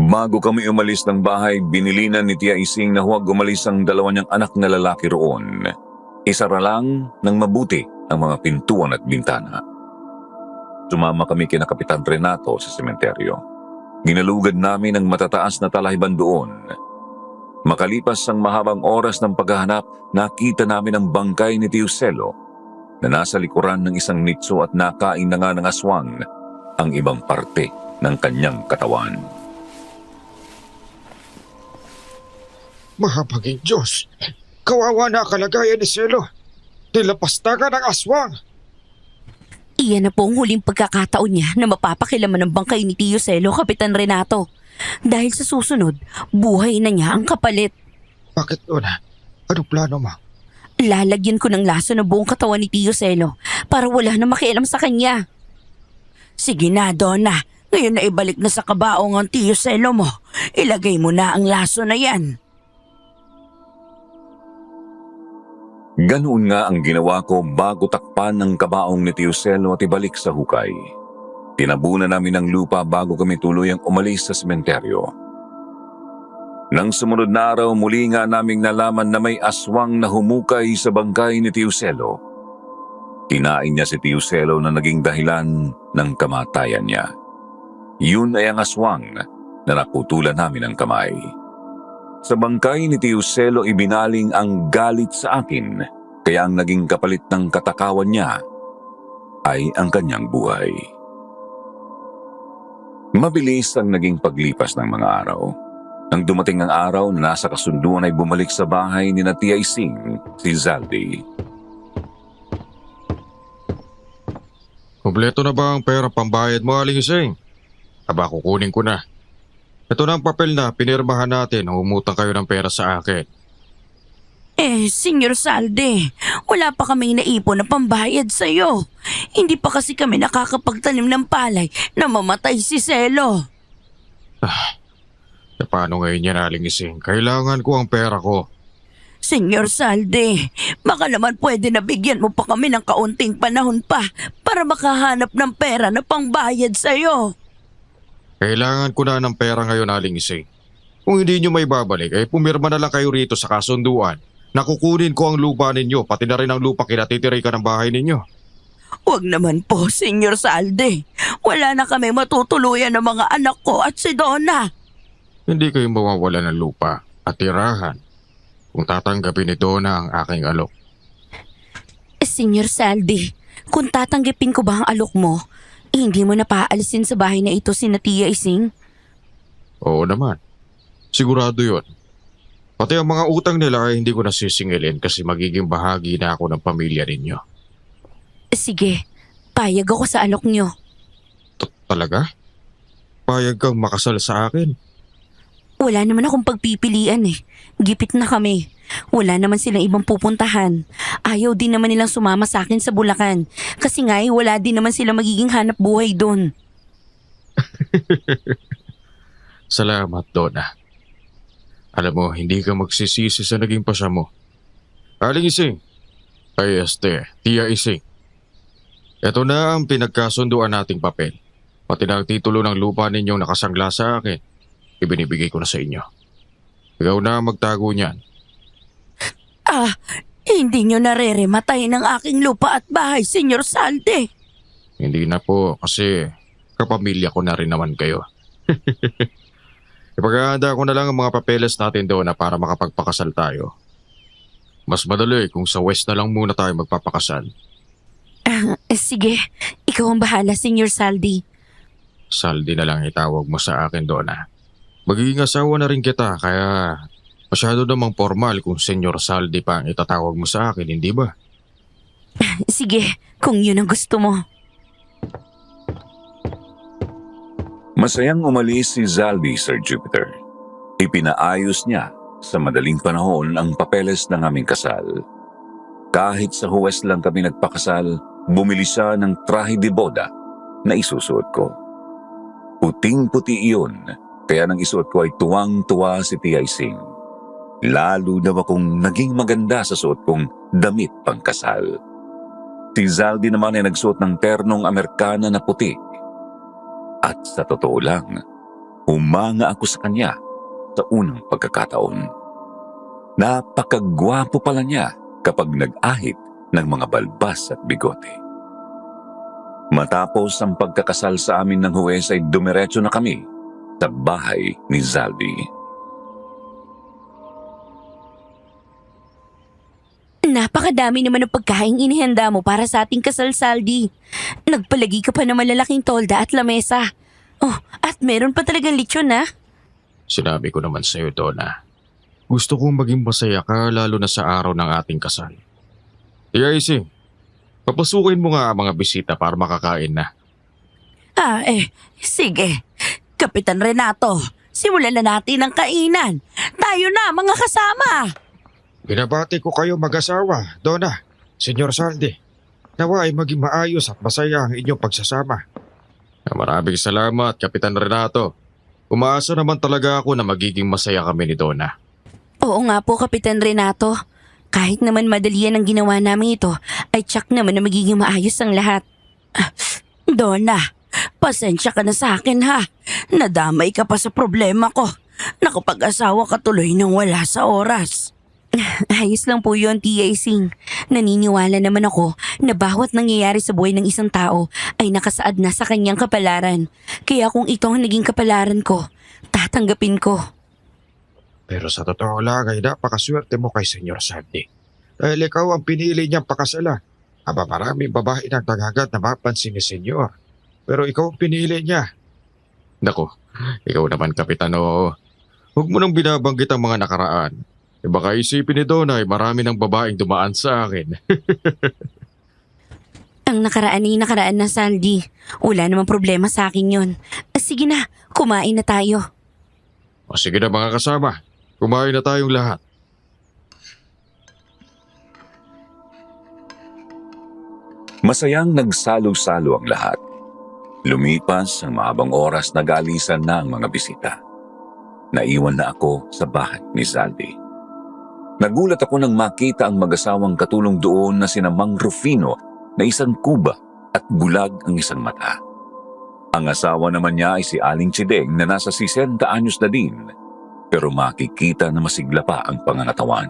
Bago kami umalis ng bahay, binilinan ni Tia Ising na huwag umalis ang dalawa niyang anak na lalaki roon. Isara lang ng mabuti ang mga pintuan at bintana. Sumama kami kina Kapitan Renato sa sementeryo. Ginalugad namin ang matataas na talahiban doon. Makalipas ang mahabang oras ng paghahanap, nakita namin ang bangkay ni Tio Selo na nasa likuran ng isang nitso at nakain na nga ng aswang ang ibang parte ng kanyang katawan. Mahabaging Diyos! Kawawa na kalagayan ni Selo. Nilapastagan ng aswang. Iyan na po ang huling pagkakataon niya na mapapakilaman ng bangkay ni Tio Selo, Kapitan Renato. Dahil sa susunod, buhay na niya ang kapalit. Bakit, Donna? Anong plano mo? Lalagyan ko ng laso ng buong katawan ni Tio Selo para wala na makialam sa kanya. Sige na, Donna. Ngayon na ibalik na sa kabaong ang Tio Selo mo. Ilagay mo na ang laso na yan. Ganoon nga ang ginawa ko bago takpan ng kabaong ni Tio Selo at ibalik sa hukay. Tinabunan namin ng lupa bago kami tuluyang umalis sa sementeryo. Nang sumunod na araw, muli nga naming nalaman na may aswang na humukay sa bangkay ni Tio Selo. Kinain niya si Tio Selo na naging dahilan ng kamatayan niya. Yun ay ang aswang na naputulan namin ng kamay. Sa bangkay ni Tio Selo ibinaling ang galit sa akin, kaya ang naging kapalit ng katakawan niya ay ang kanyang buhay. Mabilis ang naging paglipas ng mga araw. Nang dumating ang araw na nasa kasunduan ay bumalik sa bahay ni Tia Ising, si Zaldi. Kompleto na ba ang pera pambayad mo, Aling Ising? Aba, kukunin ko na. Ito na ang papel na pinirmahan natin na umutang kayo ng pera sa akin. Senyor Salde, wala pa kaming naipon na pambayad sa'yo. Hindi pa kasi kami nakakapagtanim ng palay na mamatay si Selo. Paano ngayon yan, Aling Ising? Kailangan ko ang pera ko. Senyor Salde, baka naman pwede na bigyan mo pa kami ng kaunting panahon pa para makahanap ng pera na pangbayad sa'yo. Kailangan ko na ng pera ngayon, Aling Ising. Kung hindi nyo may babalik, pumirma na lang kayo rito sa kasunduan na kukunin ko ang lupa ninyo, pati na rin ang lupa kinatitirikan ng bahay ninyo. Huwag naman po, Senyor Saldi. Wala na kami matutuluyan ng mga anak ko at si Donna. Hindi kayo mawawala ng lupa at tirahan kung tatanggapin ni Donna ang aking alok. Senyor Saldi, kung tatanggapin ko ba ang alok mo, hindi mo na paalisin sa bahay na ito si Tia Ising? Oo naman. Sigurado yon. Pati ang mga utang nila ay hindi ko nasisingilin kasi magiging bahagi na ako ng pamilya ninyo. Sige, payag ako sa alok nyo. Talaga? Payag kang makasal sa akin? Wala naman akong pagpipilian eh. Gipit na kami. Wala naman silang ibang pupuntahan. Ayaw din naman nilang sumama sa akin sa Bulacan. Kasi nga wala din naman sila magiging hanap buhay doon. Salamat, Donna. Alam mo, hindi ka magsisisi sa naging pasya mo. Aling Ising. Ay, Tia Ising. Ito na ang pinagkasunduan nating papel. Pati na ang titulo ng lupa ninyong nakasangla sa akin. Ibinibigay ko na sa inyo. Ikaw na magtago niyan. Hindi nyo narerematay ng aking lupa at bahay, Senyor Saldi. Hindi na po kasi kapamilya ko na rin naman kayo. Ipaghahanda ko na lang ang mga papeles natin doon na para makapagpakasal tayo. Mas madali kung sa west na lang muna tayo magpapakasal. Sige, ikaw ang bahala, Senyor Saldi. Saldi na lang itawag mo sa akin, Donna. Magiging asawa na rin kita kaya masyado namang formal kung Senyor Saldi pa ang itatawag mo sa akin, hindi ba? Sige, kung yun ang gusto mo. Masayang umalis si Zaldi, Sir Jupiter. Ipinaayos niya sa madaling panahon ang papeles ng aming kasal. Kahit sa huwes lang kami nagpakasal, bumili siya ng trahe de boda na isusuot ko. Puting-puti iyon, kaya nang isuot ko ay tuwang-tuwa si Tia Ising. Lalo daw akong naging maganda sa suot kong damit pangkasal. Si Zaldi naman ay nagsuot ng ternong Amerikana na puti. At sa totoo lang, humanga ako sa kanya sa unang pagkakataon. Napakagwapo pala niya kapag nag-ahit ng mga balbas at bigote. Matapos ang pagkakasal sa amin ng huwes ay dumiretso na kami sa bahay ni Zaldi. Napakadami naman ng pagkain inihanda mo para sa ating kasal, Saldi. Nagpalagi ka pa ng malalaking tolda at lamesa. Oh, at meron pa talagang lechon, ha? Sinabi ko naman sa iyo, Donna. Gusto kong maging masaya ka lalo na sa araw ng ating kasal. Tia Ising, papasukin mo nga ang mga bisita para makakain na. Sige. Kapitan Renato, simulan na natin ang kainan. Tayo na, mga kasama. Binabati ko kayo mag-asawa, Donna, Senyor Saldi. Nawa ay maging maayos at masaya ang inyong pagsasama. Maraming salamat, Kapitan Renato. Umaasa naman talaga ako na magiging masaya kami ni Donna. Oo nga po, Kapitan Renato. Kahit naman madalian ang ginawa namin ito, ay tsak naman na magiging maayos ang lahat. Donna, pasensya ka na sa akin ha. Nadamay ka pa sa problema ko. Nakapag-asawa ka tuloy nang wala sa oras. Ayos lang po yun, Tia Ising. Naniniwala naman ako na bawat nangyayari sa buhay ng isang tao ay nakasaad na sa kanyang kapalaran. Kaya kung ito ang naging kapalaran ko, tatanggapin ko. Pero sa totoo lang ay napakaswerte mo kay Senyor Saldi. Dahil ikaw ang pinili niyang pakasala. Aba maraming babae na tagagad na mapansin ni Senyor. Pero ikaw ang pinili niya. Nako, ikaw naman Kapitan o. Huwag mo nang binabanggit ang mga nakaraan. Baka isipin ni Donna ay marami ng babaeng dumaan sa akin. Ang nakaraan ay nakaraan na, Saldi. Wala namang problema sa akin yun. Sige na, kumain na tayo. O sige na mga kasama, kumain na tayong lahat. Masayang nagsalo-salo ang lahat. Lumipas ang mahabang oras na galisan na ang mga bisita. Naiwan na ako sa bahay ni Zaldi. Nagulat ako nang makita ang mag-asawang katulong doon na sina Mang Rufino na isang kuba at bulag ang isang mata. Ang asawa naman niya ay si Aling Chideng na nasa 60 anyos na din. pero makikita na masigla pa ang pangangatawan.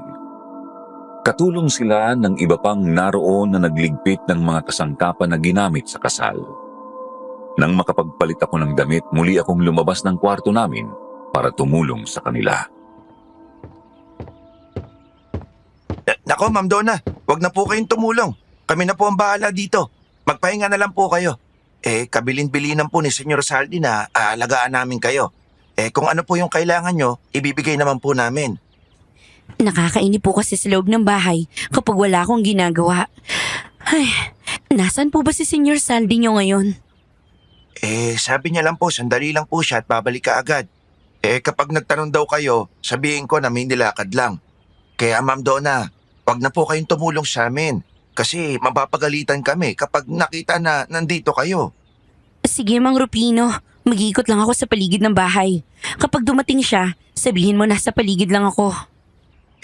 Katulong sila ng iba pang naroon na nagligpit ng mga kasangkapan na ginamit sa kasal. Nang makapagpalit ako ng damit, muli akong lumabas ng kwarto namin para tumulong sa kanila. Nako, Ma'am Donna, wag na po kayong tumulong. Kami na po ang bahala dito. Magpahinga na lang po kayo. Kabilin-bilinan po ni Senyor Saldi na aalagaan namin kayo. Kung ano po yung kailangan nyo, ibibigay naman po namin. Nakakainip po kasi sa loob ng bahay kapag wala akong ginagawa. Ay, nasaan po ba si Senior Saldi nyo ngayon? Sabi niya lang po, sandali lang po siya at babalik ka agad. Kapag nagtanong daw kayo, sabihin ko na may nilakad lang. Kaya Ma'am Donna, wag na po kayong tumulong sa amin. Kasi mapapagalitan kami kapag nakita na nandito kayo. Sige, Mang Rupino. Mag-iikot lang ako sa paligid ng bahay. Kapag dumating siya, sabihin mo nasa paligid lang ako.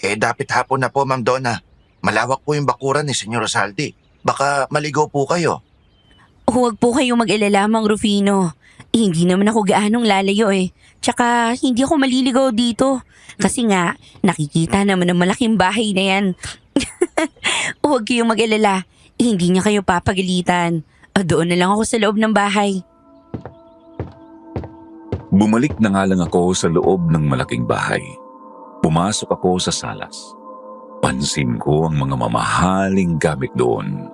Dapat hapon na po, Ma'am Donna. Malawak po yung bakuran ni Senyor Saldi. Baka maligaw po kayo. Huwag po kayong mag-alala, Mang Rufino. Hindi naman ako gaanong lalayo eh. Tsaka hindi ako maliligaw dito. Kasi nga, nakikita naman ng malaking bahay na yan. Huwag kayong mag-alala. Hindi niya kayo papagalitan. Doon na lang ako sa loob ng bahay. Bumalik na nga lang ako sa loob ng malaking bahay. Pumasok ako sa salas. Pansin ko ang mga mamahaling gamit doon.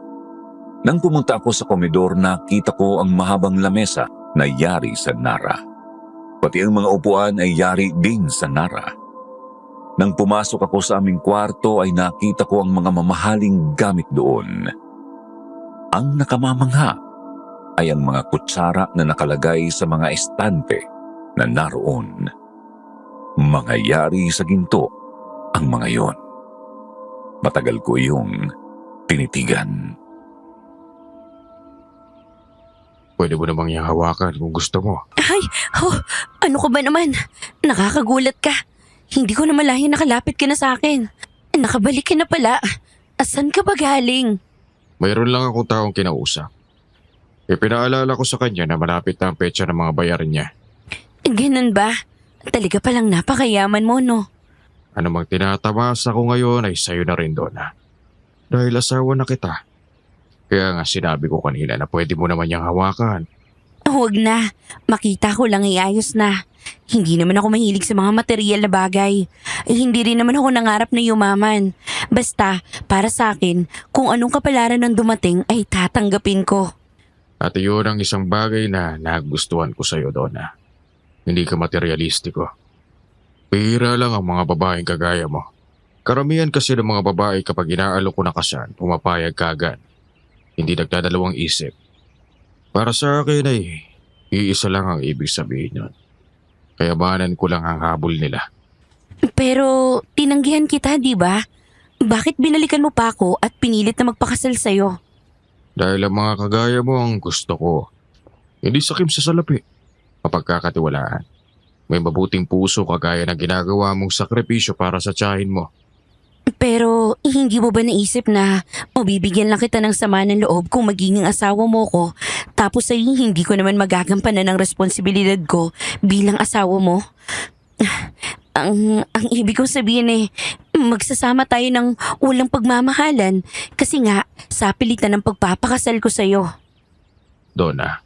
Nang pumunta ako sa komedor, nakita ko ang mahabang lamesa na yari sa Nara. Pati ang mga upuan ay yari din sa Nara. Nang pumasok ako sa aming kwarto ay nakita ko ang mga mamahaling gamit doon. Ang nakamamangha ay ang mga kutsara na nakalagay sa mga estante na naroon. Mga yari sa ginto ang mga yon. Matagal ko yung tinitigan. Pwede mo namang yung hawakan kung gusto mo. Ay, ano ka ba naman? Nakakagulat ka. Hindi ko na malayan nakalapit ka na sa akin. Nakabalik ka na pala. Asan ka ba galing? Mayroon lang akong taong kinausap. Pinaalala ko sa kanya na malapit na ang petsa ng mga bayarin niya. Ganun ba? Talaga palang napakayaman mo, no? Ano mang tinatamasa ko ngayon ay sayo na rin, Donna. Dahil asawa na kita. Kaya nga sinabi ko kanina na pwede mo naman niyang hawakan. Huwag na. Makita ko lang iayos na. Hindi naman ako mahilig sa mga material na bagay. Hindi rin naman ako nangarap na yumaman. Basta, para sa akin, kung anong kapalaran ng dumating ay tatanggapin ko. At iyon ang isang bagay na nagustuhan ko sa'yo, Donna. Hindi ka materialistiko. Bihira lang ang mga babaeng kagaya mo. Karamihan kasi ng mga babae kapag inaalok ko na kasal, pumapayag kagad. Hindi nagdadalawang isip. Para sa akin ay iisa lang ang ibig sabihin nun. Kayamanan ko lang ang habol nila. Pero tinanggihan kita, di ba? Bakit binalikan mo pa ako at pinilit na magpakasal sa'yo? Dahil ang mga kagaya mo ang gusto ko. Hindi sakim sa salapi. Mapagkakatiwalaan. May mabuting puso kagaya na ginagawa mong sakripisyo para sa tiyahin mo. Pero hindi mo ba naisip na mabibigyan lang kita ng sama ng loob kung magiging asawa mo ko, tapos ay hindi ko naman magagampanan ng responsibilidad ko bilang asawa mo? Ang ibig kong sabihin magsasama tayo ng walang pagmamahalan kasi nga sa pilitan ng pagpapakasal ko sa'yo. Donna,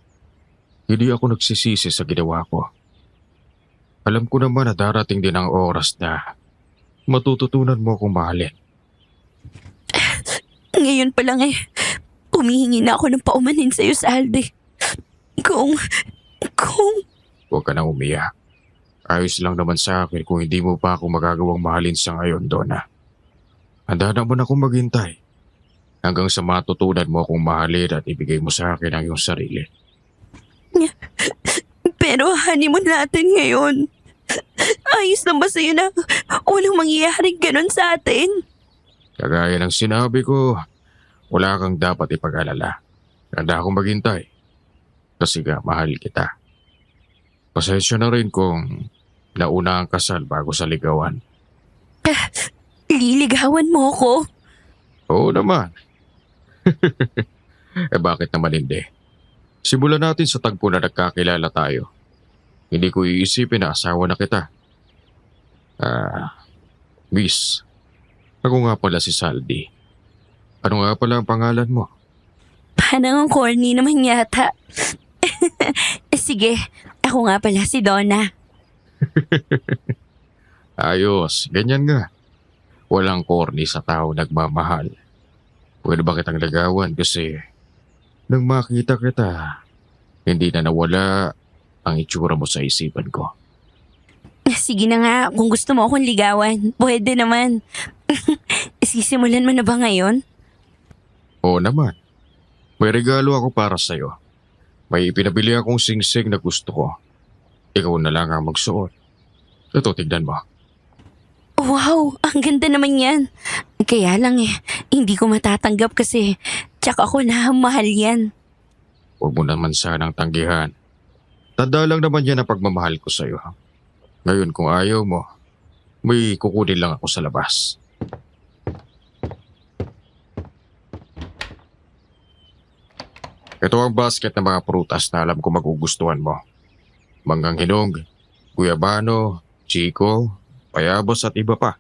hindi ako nagsisisi sa ginawa ko. Alam ko naman na darating din ang oras na matututunan mo akong mahalin. Ngayon pa lang humihingi na ako ng paumanhin sa'yo sa Alde. Kung... Huwag ka na umiyak. Ayos lang naman sa akin kung hindi mo pa ako magagawang mahalin sa ngayon, Donna. Handa naman akong maghintay hanggang sa matutunan mo akong mahalin at ibigay mo sa akin ang iyong sarili. Pero honeymoon natin ngayon. Ayos lang ba sa'yo na walang mangyayaring ganun sa atin? Kagaya ng sinabi ko, wala kang dapat ipag-alala. Handa akong maghintay. Kasi nga, mahal kita. Pasensya na rin kung nauna ang kasal bago sa ligawan. Liligawan mo ko? Oo naman. Bakit naman hindi? Simulan natin sa tagpo na nagkakilala tayo. Hindi ko iisipin na asawa na kita. Miss, ako nga pala si Saldi. Ano nga pala ang pangalan mo? Parang ang corny naman yata. Sige, ako nga pala si Donna. Ayos, ganyan nga. Walang corny sa tao nagmamahal. Pwede ba kitang lagawan kasi nang makita kita, hindi na nawala ang itsura mo sa isipan ko. Sige na nga, kung gusto mo akong ligawan, pwede naman. Sisimulan mo na ba ngayon? Oo naman. May regalo ako para sa'yo. May ipinabili akong singsing na gusto ko. Ikaw na lang ang magsuot. Ito, tignan mo. Wow, ang ganda naman yan. Kaya lang hindi ko matatanggap kasi tsak ako na mahal yan. Huwag mo naman sanang tanggihan. Tanda lang naman yan ang pagmamahal ko sa'yo. Ngayon kung ayaw mo, may kukunin lang ako sa labas. Ito ang basket ng mga prutas na alam ko magugustuhan mo. Manggang hinog, guyabano, chiko, payabos at iba pa.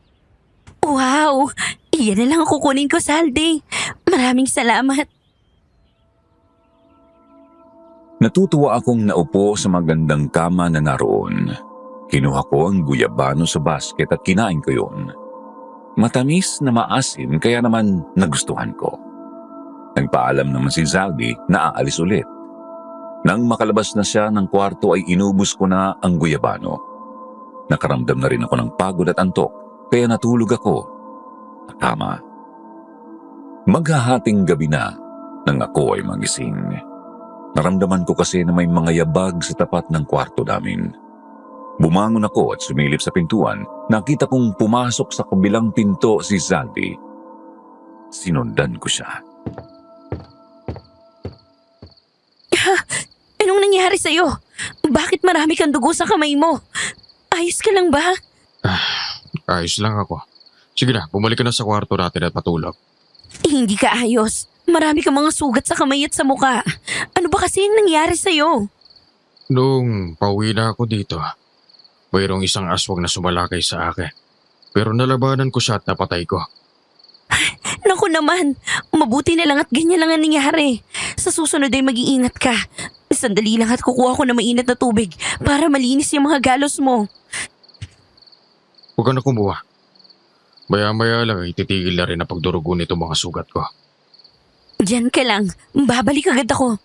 Wow, iyan na lang ang kukunin ko, Saldi. Maraming salamat. Natutuwa akong naupo sa magandang kama na naroon. Kinuha ko ang guyabano sa basket at kinain ko yun. Matamis na maasim kaya naman nagustuhan ko. Nagpaalam naman si Zaldi na aalis ulit. Nang makalabas na siya ng kwarto ay inubos ko na ang guyabano. Nakaramdam na rin ako ng pagod at antok kaya natulog ako. Tama. Maghahating gabi na nang ako ay magising. Naramdaman ko kasi na may mga yabag sa tapat ng kwarto namin. Bumangon ako at sumilip sa pintuan. Nakita kong pumasok sa kabilang pinto si Zaldi. Sinundan ko siya. Anong nangyari sa'yo? Bakit marami kang dugo sa kamay mo? Ayos ka lang ba? Ayos lang ako. Sige na, bumalik ka na sa kwarto natin at patulog. Hindi ka ayos. Marami kang mga sugat sa kamay at sa muka. Ano ba kasi yung nangyari sa'yo? Nung pauwi na ako dito, mayroong isang aswang na sumalakay sa akin. Pero nalabanan ko siya at napatay ko. Naku naman, mabuti na lang at ganyan lang ang nangyari. Sa susunod ay mag-iingat ka. Sandali lang at kukuha ko na mainit na tubig para malinis yung mga galos mo. Huwag ka na kumuha. Maya-maya lang ay titigil na rin ang pagdurugo nito mga sugat ko. Diyan ka lang, babalik agad ako.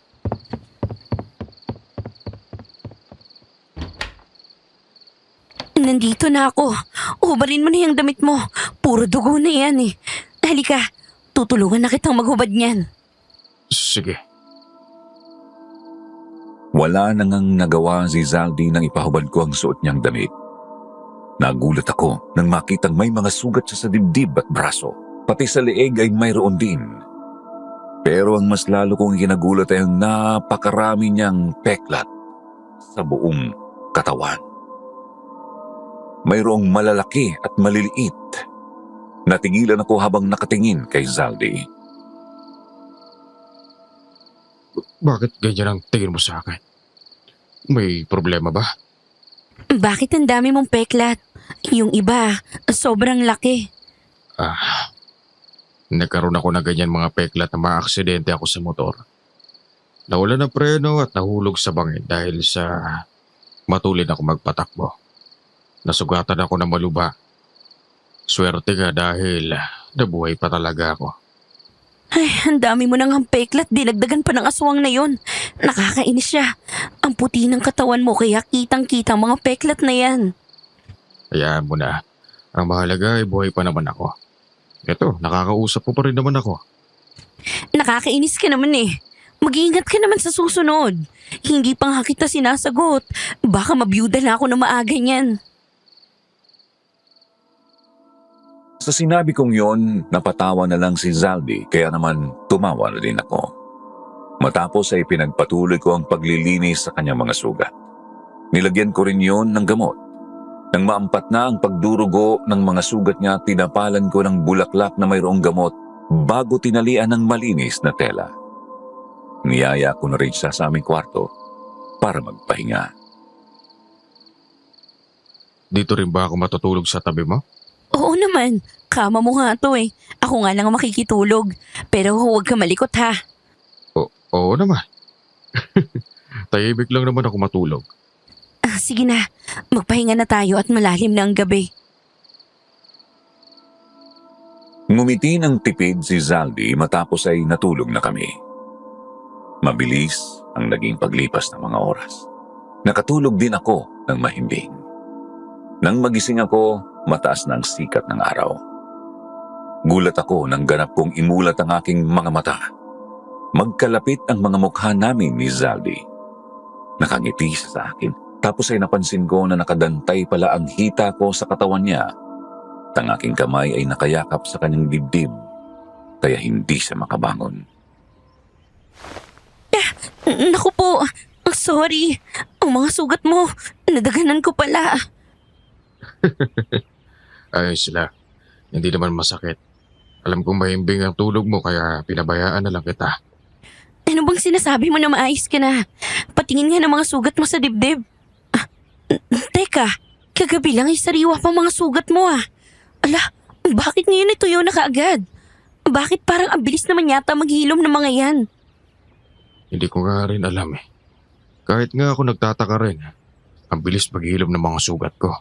Nandito na ako. Hubarin mo na yung damit mo. Puro dugo na yan eh. Halika, tutulungan na kitang maghubad niyan. Sige. Wala na ngang nagawa si Zaldi nang ipahubad ko ang suot niyang damit. Nagulat ako nang makitang may mga sugat siya sa dibdib at braso. Pati sa leeg ay mayroon din. Pero ang mas lalo kong kinagulat ay ang napakarami niyang peklat sa buong katawan. Mayroong malalaki at maliliit. Natigilan ako habang nakatingin kay Zaldi. Bakit ganyan ang tingin mo sa akin? May problema ba? Bakit ang dami mong peklat? Yung iba, sobrang laki. Nagkaroon ako ng ganyan mga peklat na maaksidente ako sa motor. Nawala ng preno at nahulog sa bangin dahil sa matulid ako magpatakbo. Nasugatan ako ng maluba. Swerte nga dahil nabuhay pa talaga ako. Ay, ang dami mo nang peklat, dinagdagan pa ng aswang na yon. Nakakainis siya. Ang puti ng katawan mo kaya kitang-kita ang mga peklat na yan. Hayaan mo na. Ang mahalaga ay buhay pa naman ako. Eto, nakakausap mo pa rin naman ako. Nakakainis ka naman eh. Mag-iingat ka naman sa susunod. Hindi pa nga kita sinasagot. Baka mabiyuda na ako na maaga niyan. Sa sinabi kong yon, napatawa na lang si Zaldi kaya naman tumawa na din ako. Matapos ay pinagpatuloy ko ang paglilinis sa kanyang mga sugat. Nilagyan ko rin yon ng gamot. Nang maampat na ang pagdurugo ng mga sugat niya, tinapalan ko ng bulaklak na mayroong gamot bago tinalian ng malinis na tela. Niyaya ko na rin siya sa aming kwarto para magpahinga. Dito rin ba ako matutulog sa tabi mo? Oo naman, kama mo nga to eh. Ako nga lang ang makikitulog. Pero huwag ka malikot ha. Oo naman. Tahimik lang naman ako matulog. Sige na, magpahinga na tayo at malalim na ang gabi. Ngumiti ng tipid si Zaldi matapos ay natulog na kami. Mabilis ang naging paglipas ng mga oras. Nakatulog din ako ng mahimbing. Nang magising ako, mataas na ang sikat ng araw. Gulat ako nang ganap kong imulat ang aking mga mata. Magkalapit ang mga mukha namin ni Zaldi. Nakangiti siya sa akin, tapos ay napansin ko na nakadantay pala ang hita ko sa katawan niya. At ang aking kamay ay nakayakap sa kanyang dibdib, kaya hindi siya makabangon. Naku po, sorry. Ang mga sugat mo, nadaganan ko pala. Ayos lang. Hindi naman masakit. Alam kong mahimbing ang tulog mo kaya pinabayaan na lang kita. Ano bang sinasabi mo na maayos ka na? Patingin nga ng mga sugat mo sa dibdib. Teka, kagabi lang ay sariwa pang mga sugat mo ah. Ala, bakit ngayon ituyo na kaagad? Bakit parang ang bilis naman yata maghilom ng mga yan? Hindi ko nga rin alam eh. Kahit nga ako nagtataka rin. Ang bilis maghilom ng mga sugat ko.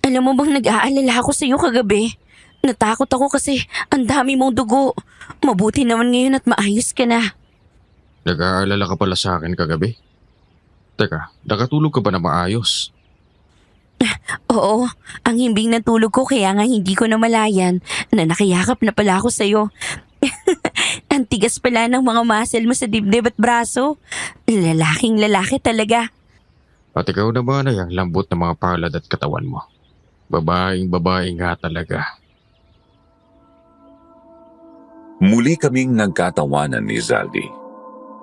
Alam mo bang nag-aalala ako sa iyo kagabi? Natakot ako kasi ang dami mong dugo. Mabuti naman ngayon at maayos ka na. Nag-aalala ka pala sa akin kagabi? Teka, nakatulog ka ba na maayos? Oo, ang himbing na tulog ko kaya nga hindi ko namalayan na nakiyakap na pala ako sa iyo. Ang tigas pala ng mga muscle mo sa dibdib at braso. Lalaking lalaki talaga. At ikaw naman ay ang lambot ng mga palad at katawan mo. Babaeng babae nga talaga. Muli kaming nagkatawanan ni Zaldi.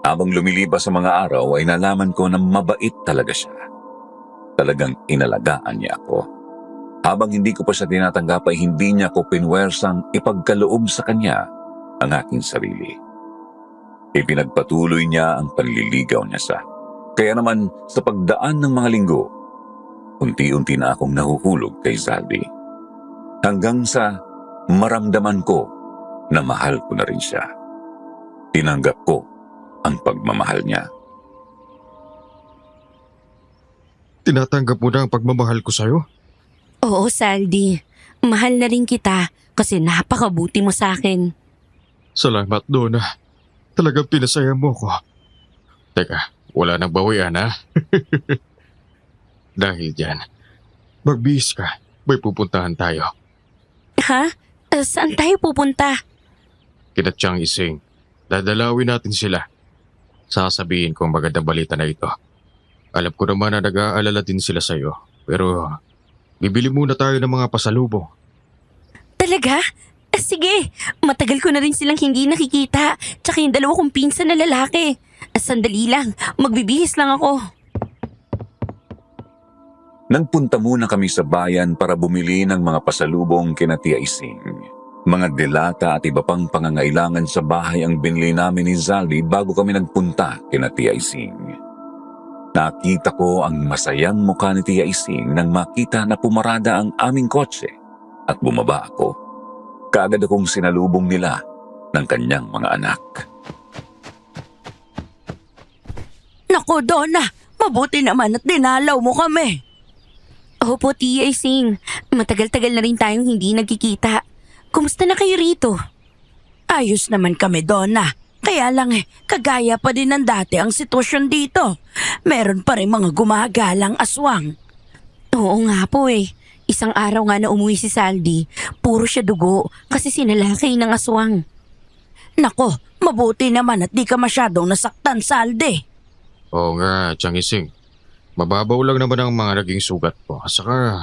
Habang lumilipas sa mga araw ay nalaman ko na mabait talaga siya. Talagang inalagaan niya ako. Habang hindi ko pa siya tinatanggap ay hindi niya ako pinwersang ipagkaloob sa kanya ang aking sarili. Ipinagpatuloy niya ang panliligaw niya sa. Kaya naman sa pagdaan ng mga linggo, unti-unti na akong nahuhulog kay Zaldi. Hanggang sa maramdaman ko na mahal ko na rin siya. Tinanggap ko ang pagmamahal niya. Tinatanggap mo na ang pagmamahal ko sa'yo? Oo, Saldi. Mahal na rin kita kasi napakabuti mo sa akin. Salamat, Donna. Talagang pinasaya mo ko. Teka, wala nang bawian ha? Dahil dyan, magbihis ka. May pupuntahan tayo. Ha? Saan tayo pupunta? Kina Chang Ising. Dadalawin natin sila. Sasabihin ko ang magandang balita na ito. Alam ko naman na nag-aalala din sila sa'yo. Pero bibili muna tayo ng mga pasalubong. Talaga? Sige, matagal ko na rin silang hindi nakikita. Tsaka yung dalawa kong pinsan na lalaki. Sandali lang, magbibihis lang ako. Nagpunta muna kami sa bayan para bumili ng mga pasalubong kina Tia Ising. Mga delata at iba pang pangangailangan sa bahay ang binili namin ni Zaldi bago kami nagpunta kina Tia Ising. Nakita ko ang masayang mukha ni Tia Ising nang makita na pumarada ang aming kotse at bumaba ako. Kaagad akong sinalubong nila ng kanyang mga anak. Naku, Donna, mabuti naman at dinalaw mo kami. Opo, Tia Ising. Matagal-tagal na rin tayong hindi nagkikita. Kumusta na kayo rito? Ayos naman kami, Donna. Kaya lang kagaya pa din ng dati ang sitwasyon dito. Meron pa rin mga gumagalang aswang. Oo nga po eh. Isang araw nga na umuwi si Saldi, puro siya dugo kasi sinalakay ng aswang. Nako, mabuti naman at di ka masyadong nasaktan, Saldi. Oo nga, Chang Ising. Mababaw lang naman ang mga naging sugat ko. Saka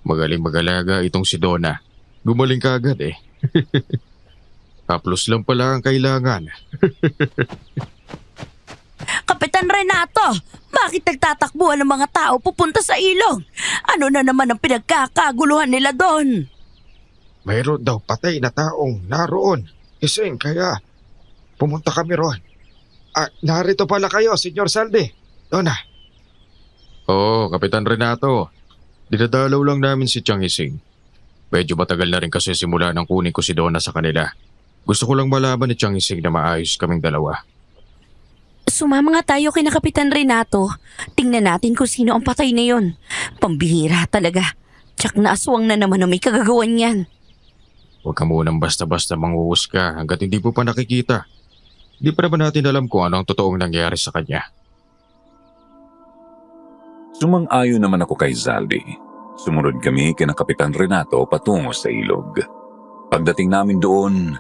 magaling mag-alaga itong si Donna. Gumaling ka agad eh. Haplos lang pala ang kailangan. Kapitan Renato, bakit nagtatakbuhan ng mga tao pupunta sa ilog? Ano na naman ang pinagkakaguluhan nila doon? Mayroon daw patay na taong naroon. Ising, kaya pumunta kami roon. Narito pala kayo, Senyor Saldi. Donna. Oo, Kapitan Renato. Dinadalaw lang namin si Chang Ising. Medyo matagal na rin kasi simula nang kunin ko si Donna sa kanila. Gusto ko lang malaman ni Chang Ising na maayos kaming dalawa. Sumama nga tayo kay na Kapitan Renato. Tingnan natin kung sino ang patay na yon. Pambihira talaga. Tsak na aswang na naman ang may kagagawan yan. Huwag ka munang basta-basta manghuhusga hanggat hindi po pa nakikita. Di pa naman natin alam kung ano ang totoong nangyari sa kanya. Sumang-ayon naman ako kay Zaldi. Sumunod kami kina Kapitan Renato patungo sa ilog. Pagdating namin doon,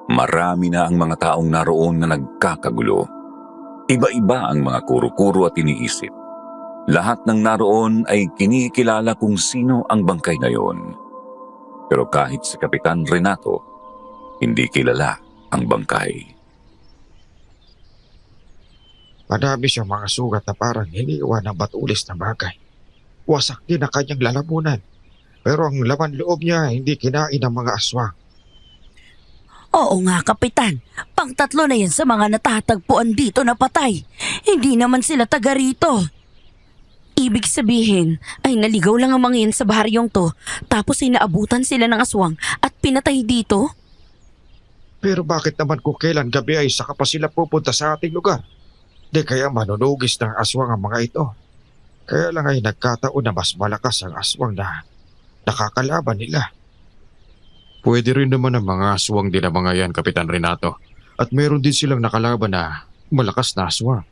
marami na ang mga taong naroon na nagkakagulo. Iba-iba ang mga kuro-kuro at iniisip. Lahat ng naroon ay kinikilala kung sino ang bangkay na yon. Pero kahit si Kapitan Renato, hindi kilala ang bangkay. Madami siyang mga sugat na parang hiniwan ng batulis na bagay. Wasak din ang kanyang lalamunan. Pero ang laman loob niya hindi kinain ng mga aswang. Oo nga, Kapitan. Pang-tatlo na yan sa mga natatagpuan dito na patay. Hindi naman sila taga rito. Ibig sabihin ay naligaw lang ang mga yan sa baharyong to tapos ay naabutan sila ng aswang at pinatay dito? Pero bakit naman kung kailan gabi ay saka pa sila pupunta sa ating lugar? Di kaya manunugis ng aswang ang mga ito. Kaya lang ay nagkataon na mas malakas ang aswang na nakakalaban nila. Pwede rin naman ang mga aswang din ang mga yan, Kapitan Renato. At meron din silang nakalaban na malakas na aswang.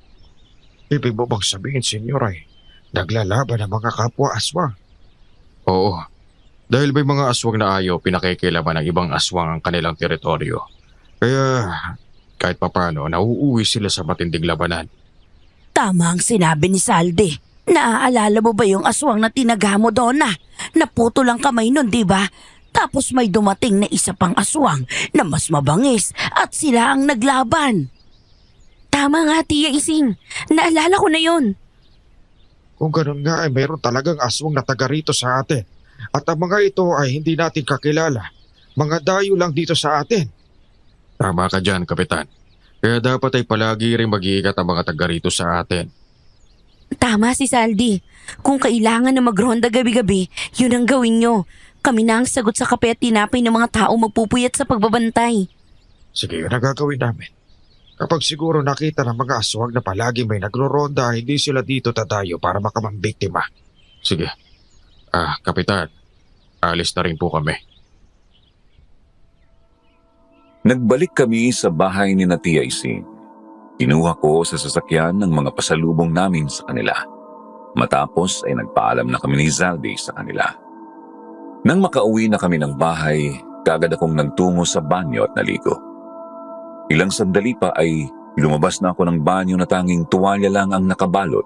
Ibig mo bang sabihin, senyor, ay naglalaban ang mga kapwa aswang? Oo. Dahil may mga aswang na ayaw pinakikilaban ng ibang aswang ang kanilang teritoryo. Kaya kahit papano nauuwi sila sa matinding labanan. Tama ang sinabi ni Saldi. Naaalala mo ba yung aswang na tinaga mo, Donna? Naputo lang kamay nun, di ba? Tapos may dumating na isa pang aswang na mas mabangis at sila ang naglaban. Tama nga, Tia Ising. Naalala ko na yon. Kung ganun nga ay mayroon talagang aswang na taga rito sa atin. At ang mga ito ay hindi natin kakilala. Mga dayo lang dito sa atin. Tama ka dyan, Kapitan. Kaya dapat ay palagi rin mag-iingat ang mga taga rito sa atin. Tama si Saldi. Kung kailangan na magronda gabi-gabi, yun ang gawin nyo. Kami na ang sagot sa kape at tinapay ng mga tao magpupuyat sa pagbabantay. Sige, yun ang gagawin namin. Kapag siguro nakita ng mga aswang na palagi may nagro-ronda, hindi sila dito tatayo para makamambiktima. Sige. Kapitan, alis na rin po kami. Nagbalik kami sa bahay ni Tia Ising. Kinuha ko sa sasakyan ng mga pasalubong namin sa kanila. Matapos ay nagpaalam na kami ni Zaldi sa kanila. Nang makauwi na kami ng bahay, kaagad akong nagtungo sa banyo at naligo. Ilang sandali pa ay lumabas na ako ng banyo na tanging tuwalya lang ang nakabalot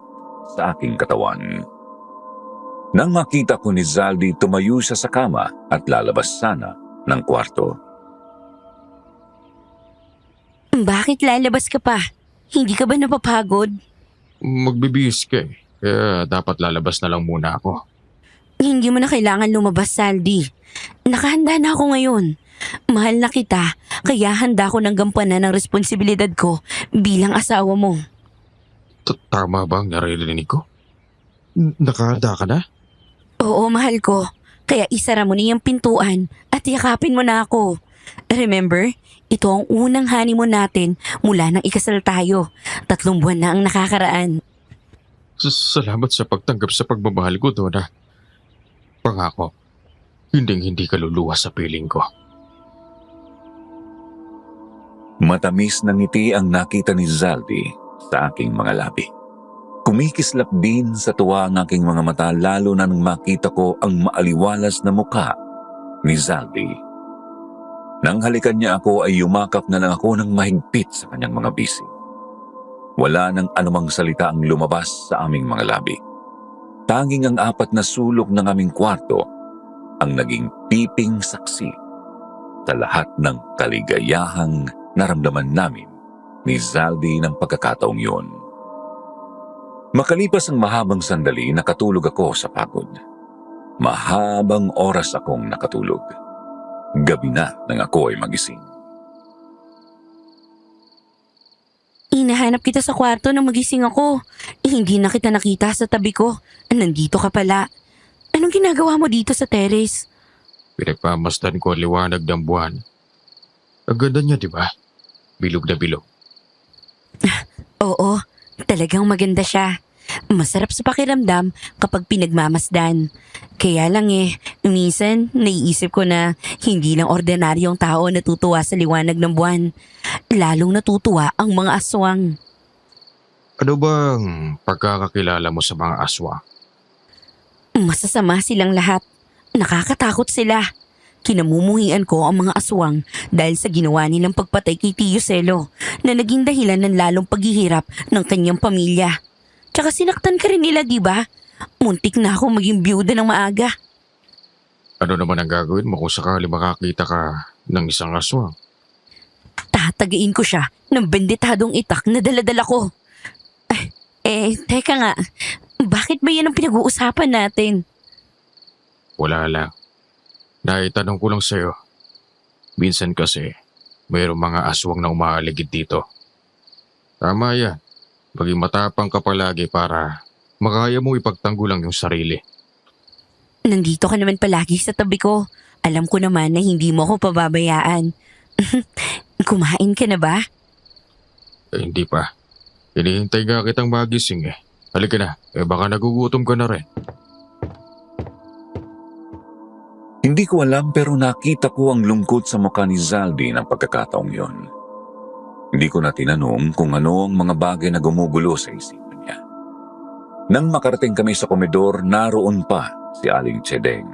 sa aking katawan. Nang makita ko ni Zaldi, tumayo siya sa kama at lalabas sana ng kwarto. Bakit lalabas ka pa? Hindi ka ba napapagod? Magbibihis ka eh. Kaya dapat lalabas na lang muna ako. Hindi mo na kailangan lumabas, Saldi. Nakahanda na ako ngayon. Mahal na kita, kaya handa ko ng gampanan ng responsibilidad ko bilang asawa mo. Tama ba ang naririnig ko? Nakahanda ka na? Oo, mahal ko. Kaya isara mo na yung pintuan at yakapin mo na ako. Remember, ito ang unang honeymoon natin mula nang ikasal tayo. 3 buwan na ang nakakaraan. Salamat sa pagtanggap sa pagmamahal ko, Donna. Pangako, hindi ka luluwa sa piling ko. Matamis na ngiti ang nakita ni Zaldi sa aking mga labi. Kumikislap din sa tuwa ang aking mga mata lalo na nang makita ko ang maaliwalas na mukha ni Zaldi. Nang halikan niya ako ay yumakap na lang ako ng mahigpit sa kanyang mga bisig. Wala nang anumang salita ang lumabas sa aming mga labi. Tanging ang 4 na sulok ng aming kwarto ang naging piping saksi sa lahat ng kaligayahang naramdaman namin ni Zaldi ng pagkakataong yun. Makalipas ang mahabang sandali, nakatulog ako sa pagod. Mahabang oras akong nakatulog. Gabi na nang ako ay magising. Hinahanap kita sa kwarto nang magising ako. Hindi na kita nakita sa tabi ko. Nandito ka pala. anong ginagawa mo dito sa terrace? Pinagpamasdan ko ang liwanag ng buwan. Ang ganda niya, di ba? Bilog na bilog. Oo, talagang maganda siya. Masarap sa pakiramdam kapag pinagmamasdan. Kaya lang minsan naiisip ko na hindi lang ordinaryong tao natutuwa sa liwanag ng buwan. Lalong natutuwa ang mga aswang. Ano bang pagkakakilala mo sa mga aswang? Masasama silang lahat. Nakakatakot sila. Kinamumuhian ko ang mga aswang dahil sa ginawa nilang pagpatay kay Tio Selo na naging dahilan ng lalong paghihirap ng kanyang pamilya. Tsaka sinaktan ka rin nila, di ba? Muntik na ako maging byuda ng maaga. Ano naman ang gagawin mo kung sakali makakita ka ng isang aswang? Tatagain ko siya ng benditadong itak na daladala ko. Teka nga. Bakit ba yan ang pinag-uusapan natin? Wala lang. Naitanong ko lang sa'yo. Minsan kasi, mayroong mga aswang na umaaligid dito. Tama yan. Maging matapang ka palagi para makaya mo ipagtanggulang yung sarili. Nandito ka naman palagi sa tabi ko. Alam ko naman na hindi mo ako pababayaan. Kumain ka na ba? Hindi pa. Hinihintay nga kitang magising Halika na, baka nagugutom ka na rin. Hindi ko alam pero nakita ko ang lungkot sa mukha ni Zaldi ng pagkakataong yon. Hindi ko na tinanong kung ano ang mga bagay na gumugulo sa isipan niya. Nang makarating kami sa komedor, naroon pa si Aling Chedeng.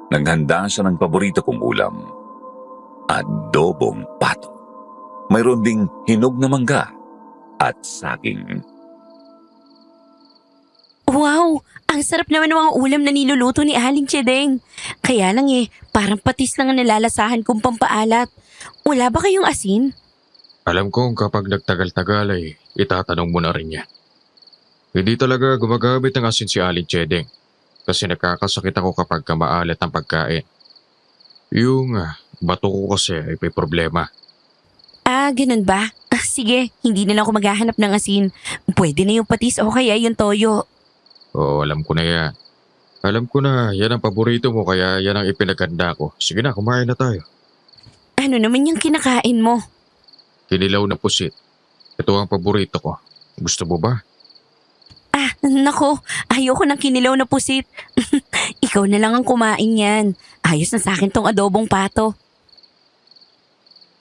Naghanda siya ng paborito kong ulam. Adobong pato. Mayroon ding hinog na mangga at saging. Wow! Ang sarap naman ng mga ulam na niluluto ni Aling Chedeng. Kaya lang parang patis lang ang nalalasahan kong pampaalat. Wala ba kayong asin? Alam kong kapag nagtagal-tagal ay itatanong mo na rin yan. Hindi talaga gumagamit ng asin si Aling Chedeng kasi nakakasakit ako kapag maalat ang pagkain. Yung bato ko kasi ay may problema. Ganun ba? Sige, hindi na lang ako maghahanap ng asin. Pwede na yung patis o kaya yung toyo. Oo, alam ko na yan. Alam ko na yan ang paborito mo kaya yan ang ipinaganda ko. Sige na, kumain na tayo. Ano naman yung kinakain mo? Kinilaw na pusit. Ito ang paborito ko. Gusto mo ba? Nako, ayoko ng kinilaw na pusit. Ikaw na lang ang kumain yan. Ayos na sa akin tong adobong pato.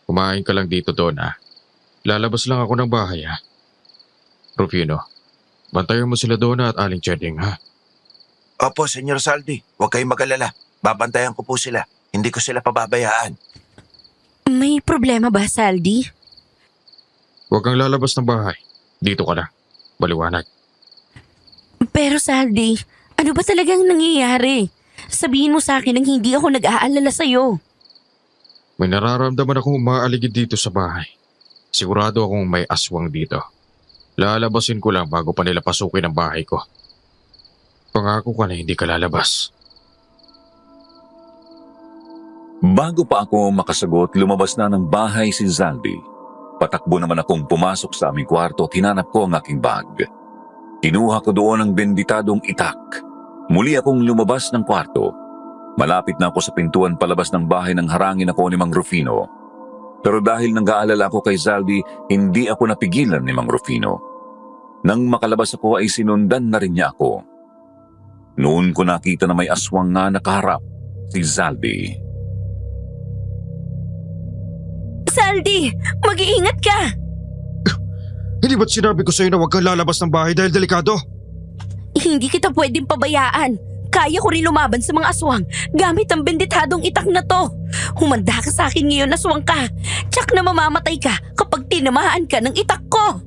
Kumain ka lang dito doon Lalabas lang ako ng bahay Rufino, bantayan mo sila doon at Aling Chedeng Opo, Senyor Zaldi. Huwag kayong mag-alala. Babantayan ko po sila. Hindi ko sila pababayaan. May problema ba, Saldi? Huwag kang lalabas ng bahay. Dito ka na. Maliwanag. Pero Saldi, ano ba talagang nangyayari? Sabihin mo sa akin nang hindi ako nag-aalala sa'yo. May nararamdaman akong umaaligid dito sa bahay. Sigurado akong may aswang dito. Lalabasin ko lang bago pa nila pasukin ang bahay ko. Pangako ka na hindi ka lalabas. Bago pa ako makasagot, lumabas na ng bahay si Zaldi. Patakbo naman akong pumasok sa aming kwarto at hinanap ko ang aking bag. Kinuha ko doon ang benditadong itak. Muli akong lumabas ng kwarto. Malapit na ako sa pintuan palabas ng bahay nang harangin ako ni Mang Rufino. Pero dahil nag-aalala ako kay Zaldi, hindi ako napigilan ni Mang Rufino. Nang makalabas ako ay sinundan na rin niya ako. Noon ko nakita na may aswang na nakaharap, si Zaldi. Saldi, mag-iingat ka! Hindi ba't sinabi ko sa'yo na huwag kang lalabas ng bahay dahil delikado? Hindi kita pwedeng pabayaan. Kaya ko rin lumaban sa mga aswang gamit ang benditadong itak na to. Humanda ka sa akin ngayon, aswang ka. Tsak na mamamatay ka kapag tinamaan ka ng itak ko.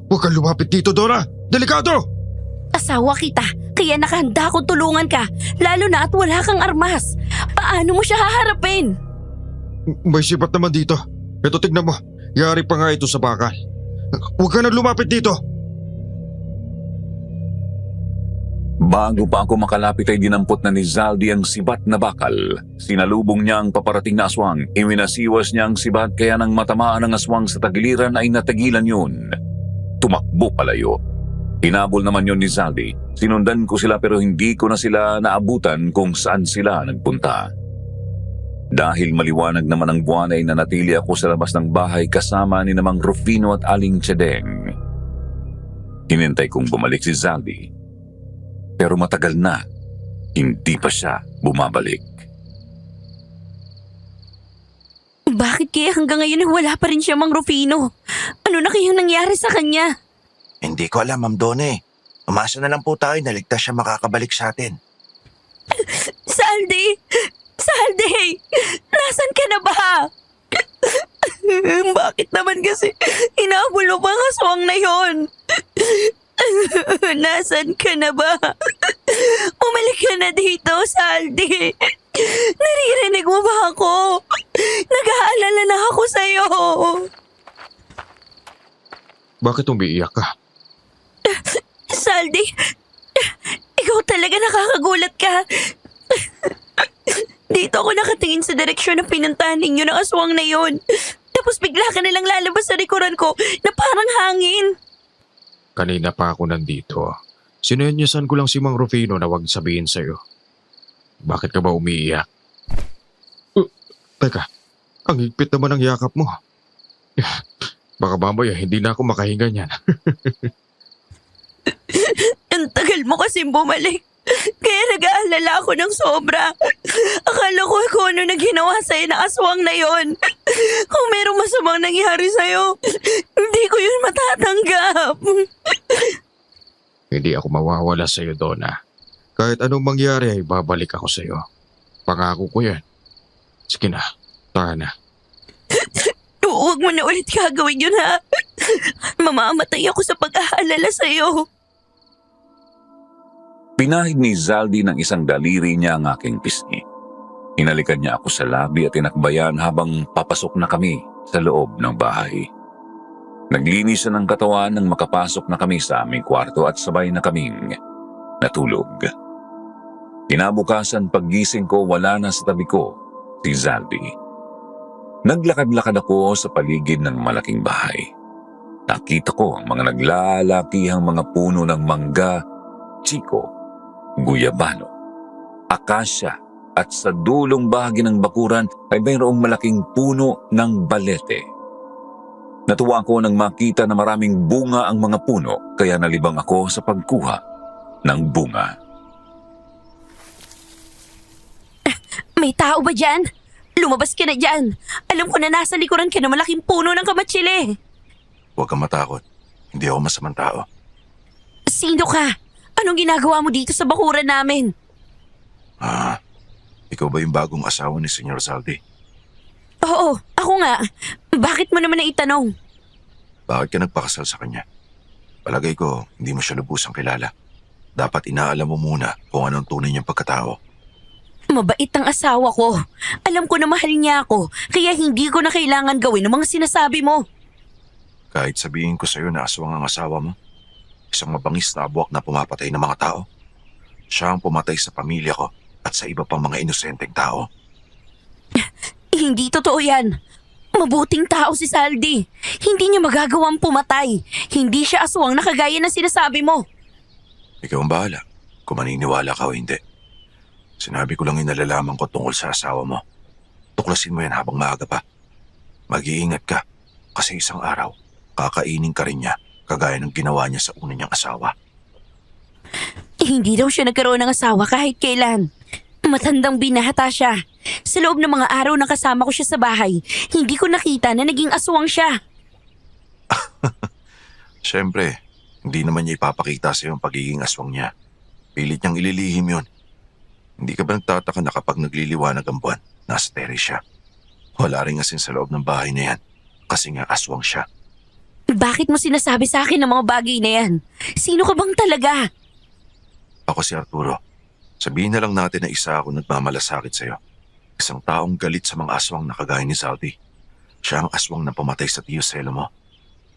Huwag kang lumapit dito, Dora! Delikado! Asawa kita, kaya nakahanda akong tulungan ka. Lalo na at wala kang armas. Paano mo siya haharapin? May sibat naman dito. Ito, tignan mo. Yari pa nga ito sa bakal. Huwag ka na lumapit dito. Bago pa ako makalapit ay dinampot na ni Zaldi ang sibat na bakal. Sinalubong niya ang paparating na aswang. Iminasiwas niya ang sibat kaya nang matamaan ang aswang sa tagiliran ay natagilan yun. Tumakbo palayo. Hinabol naman yon ni Zaldi. Sinundan ko sila pero hindi ko na sila naabutan kung saan sila nagpunta. Dahil maliwanag naman ang buwan ay nanatili ako sa labas ng bahay kasama ni namang Rufino at Aling Chedeng. Hinintay kong bumalik si Zaldi. Pero matagal na, hindi pa siya bumabalik. Bakit kaya hanggang ngayon ay wala pa rin siya, Mang Rufino? Ano na kayang nangyari sa kanya? Hindi ko alam, Ma'am Donna. Umasa na lang po tayo na ligtas siya makakabalik sa atin. Saldi! Saldi! Nasaan ka na ba? Bakit naman kasi hinabol mo pa ang aswang na yon? Nasaan ka na ba? Umalik ka na dito, Saldi. Naririnig mo ba ako? Nag-aalala na ako sa'yo. Bakit umiiyak ka? Saldi, ikaw talaga nakakagulat ka. Dito ako nakatingin sa direksyon na pinuntahan ninyo ng aswang na yon. Tapos bigla ka nalang lalabas sa likuran ko na parang hangin. Kanina pa ako nandito. Sinenyasan ko lang si Mang Rufino na wag sabihin sa'yo. Bakit ka ba umiiyak? Teka, ang higpit naman ang yakap mo. Baka mamaya hindi na ako makahinga niyan. Ang tagal mo kasi bumalik. Kaya nag-aalala ako ng sobra. Akala ko kung ano na ginawa sa'yo ng aswang na yon. Kung merong masamang nangyari sa'yo, hindi ko yun matatanggap. Hindi ako mawawala sa'yo, Donna. Kahit anong mangyari ay babalik ako sa'yo. Pangako ko yan. Sige na, tara na. Huwag mo na ulit gagawin yun, ha? Mamamatay ako sa pag-aalala sa'yo. Pinahid ni Zaldi ng isang daliri niya ang aking pisngi. Hinalikan niya ako sa labi at tinakbayan habang papasok na kami sa loob ng bahay. Naglinis siya ng katawan nang makapasok na kami sa aming kwarto at sabay na kaming natulog. Kinabukasan paggising ko, wala na sa tabi ko si Zaldi. Naglakad-lakad ako sa paligid ng malaking bahay. Nakita ko ang mga naglalakihang mga puno ng mangga, chiko, guyabano, akasya at sa dulong bahagi ng bakuran ay mayroong malaking puno ng balete. Natuwa ako nang makita na maraming bunga ang mga puno kaya nalibang ako sa pagkuha ng bunga. May tao ba dyan? Lumabas ka na dyan. Alam ko na nasa likuran ka ng malaking puno ng kamatsili. Huwag kang matakot. Hindi ako masamang tao. Sino ka? Anong ginagawa mo dito sa bakuran namin? Ikaw ba yung bagong asawa ni Senyor Zaldi? Oo, ako nga. Bakit mo naman naitanong? Bakit ka nagpakasal sa kanya? Palagay ko, hindi mo siya lubusang kilala. Dapat inaalam mo muna kung anong tunay niyang pagkatao. Mabait ang asawa ko. Alam ko na mahal niya ako, kaya hindi ko na kailangan gawin ang mga sinasabi mo. Kahit sabihin ko sa'yo na aswang ang asawa mo, isang mabangis na abuak na pumapatay ng mga tao. Siya ang pumatay sa pamilya ko at sa iba pang mga inosenteng tao. Hindi totoo yan. Mabuting tao si Saldi. Hindi niya magagawang pumatay. Hindi siya aswang na kagaya ng sinasabi mo. Ikaw ang bahala kung maniniwala ka o hindi. Sinabi ko lang yung nalalaman ko tungkol sa asawa mo. Tuklasin mo yan habang maaga pa. Mag-iingat ka kasi isang araw, kakainin ka rin niya kagaya ng ginawa niya sa una niyang asawa. Hindi daw siya nagkaroon ng asawa kahit kailan. Matandang binata siya. Sa loob ng mga araw na kasama ko siya sa bahay, hindi ko nakita na naging aswang siya. Siyempre, hindi naman niya ipapakita sa yung pagiging aswang niya. Pilit niyang ililihim yun. Hindi ka ba nagtataka na kapag nagliliwanag ang buwan, nasa terrace siya? Wala rin asin sa loob ng bahay na yan kasi nga aswang siya. Bakit mo sinasabi sa akin ang mga bagay na yan? Sino ka bang talaga? Ako si Arturo. Sabihin na lang natin na isa ako nagmamalasakit sa'yo. Isang taong galit sa mga aswang na kagaya ni Zaldi. Siya ang aswang na pumatay sa tiyo Selo mo.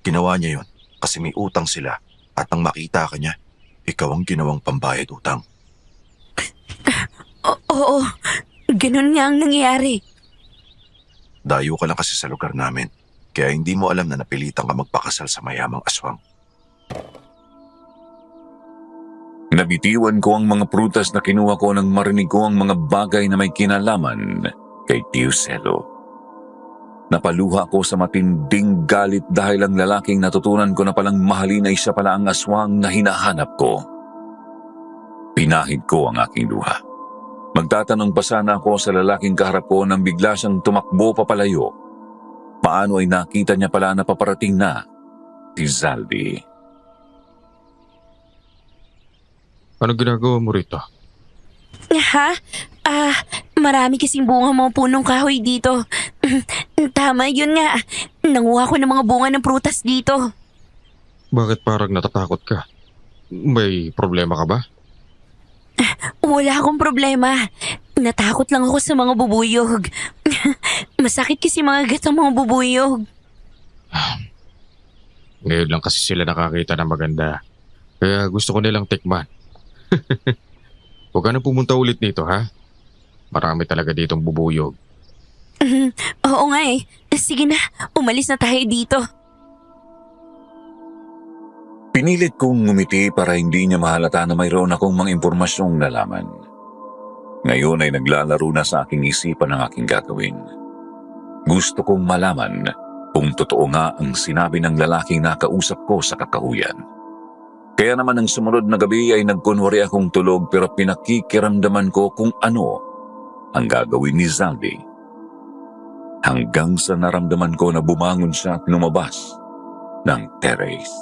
Ginawa niya yon kasi may utang sila at nang makita ka niya, ikaw ang ginawang pambayad utang. Oo, ganun nga ang nangyari. Dayo ka lang kasi sa lugar namin, kaya hindi mo alam na napilitan ka magpakasal sa mayamang aswang. Nabitiwan ko ang mga prutas na kinuha ko nang marinig ko ang mga bagay na may kinalaman kay Tio Celo. Napaluha ko sa matinding galit dahil ang lalaking natutunan ko na palang mahalin ay siya pala ang aswang na hinahanap ko. Pinahid ko ang aking luha. Magtatanong pa sana ako sa lalaking kaharap ko nang bigla siyang tumakbo papalayo. Paano ay nakita niya pala na paparating na si Zaldi. Anong ginagawa mo rito? Ha? Marami kasing bunga mga punong kahoy dito. Tama, yun nga. Nanguha ko ng mga bunga ng prutas dito. Bakit parang natatakot ka? May problema ka ba? Wala akong problema. Natakot lang ako sa mga bubuyog. Masakit kasi mga gat ang mga bubuyog. Ngayon lang kasi sila nakakita ng maganda. Kaya gusto ko nilang tikman. Huwag ka na pumunta ulit dito, ha? Marami talaga ditong bubuyog. Oo nga eh. Sige na, umalis na tayo dito. Pinilit kong ngumiti para hindi niya mahalata na mayroon akong mga impormasyong nalaman. Ngayon ay naglalaro na sa aking isipan ang aking gagawin. Gusto kong malaman kung totoo nga ang sinabi ng lalaking nakausap ko sa kakahuyan. Kaya naman ang sumunod na gabi ay nagkunwari akong tulog pero pinakikiramdaman ko kung ano ang gagawin ni Zaldi. Hanggang sa naramdaman ko na bumangon siya at lumabas ng terrace.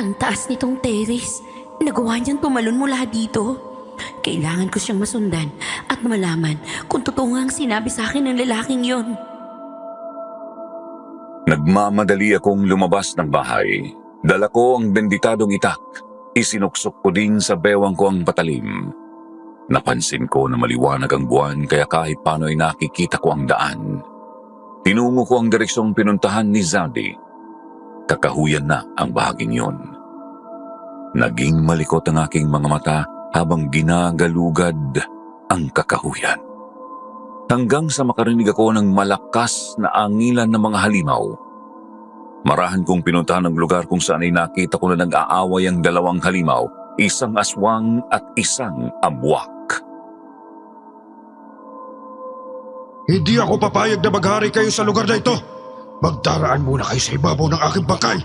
Ang taas nitong terrace. Nagawa niyang tumalon mula dito. Kailangan ko siyang masundan at malaman kung totoo nga ang sinabi sa akin ng lalaking yon. Nagmamadali akong lumabas ng bahay. Dala ko ang benditadong itak. Isinuksok ko din sa bewang ko ang patalim. Napansin ko na maliwanag ang buwan kaya kahit paano ay nakikita ko ang daan. Tinungo ko ang direksyong pinuntahan ni Zaldi. Kakahuyan na ang bahaging yon. Naging malikot ang aking mga mata habang ginagalugad ang kakahuyan. Hanggang sa makarinig ako ng malakas na angilan ng mga halimaw. Marahan kong pinuntahan ang lugar kung saan ay nakita ko na nag-aaway ang dalawang halimaw, isang aswang at isang abwak. Hindi ako papayag na maghari kayo sa lugar na ito. Magdaraan muna kayo sa ibabaw ng aking bangkay.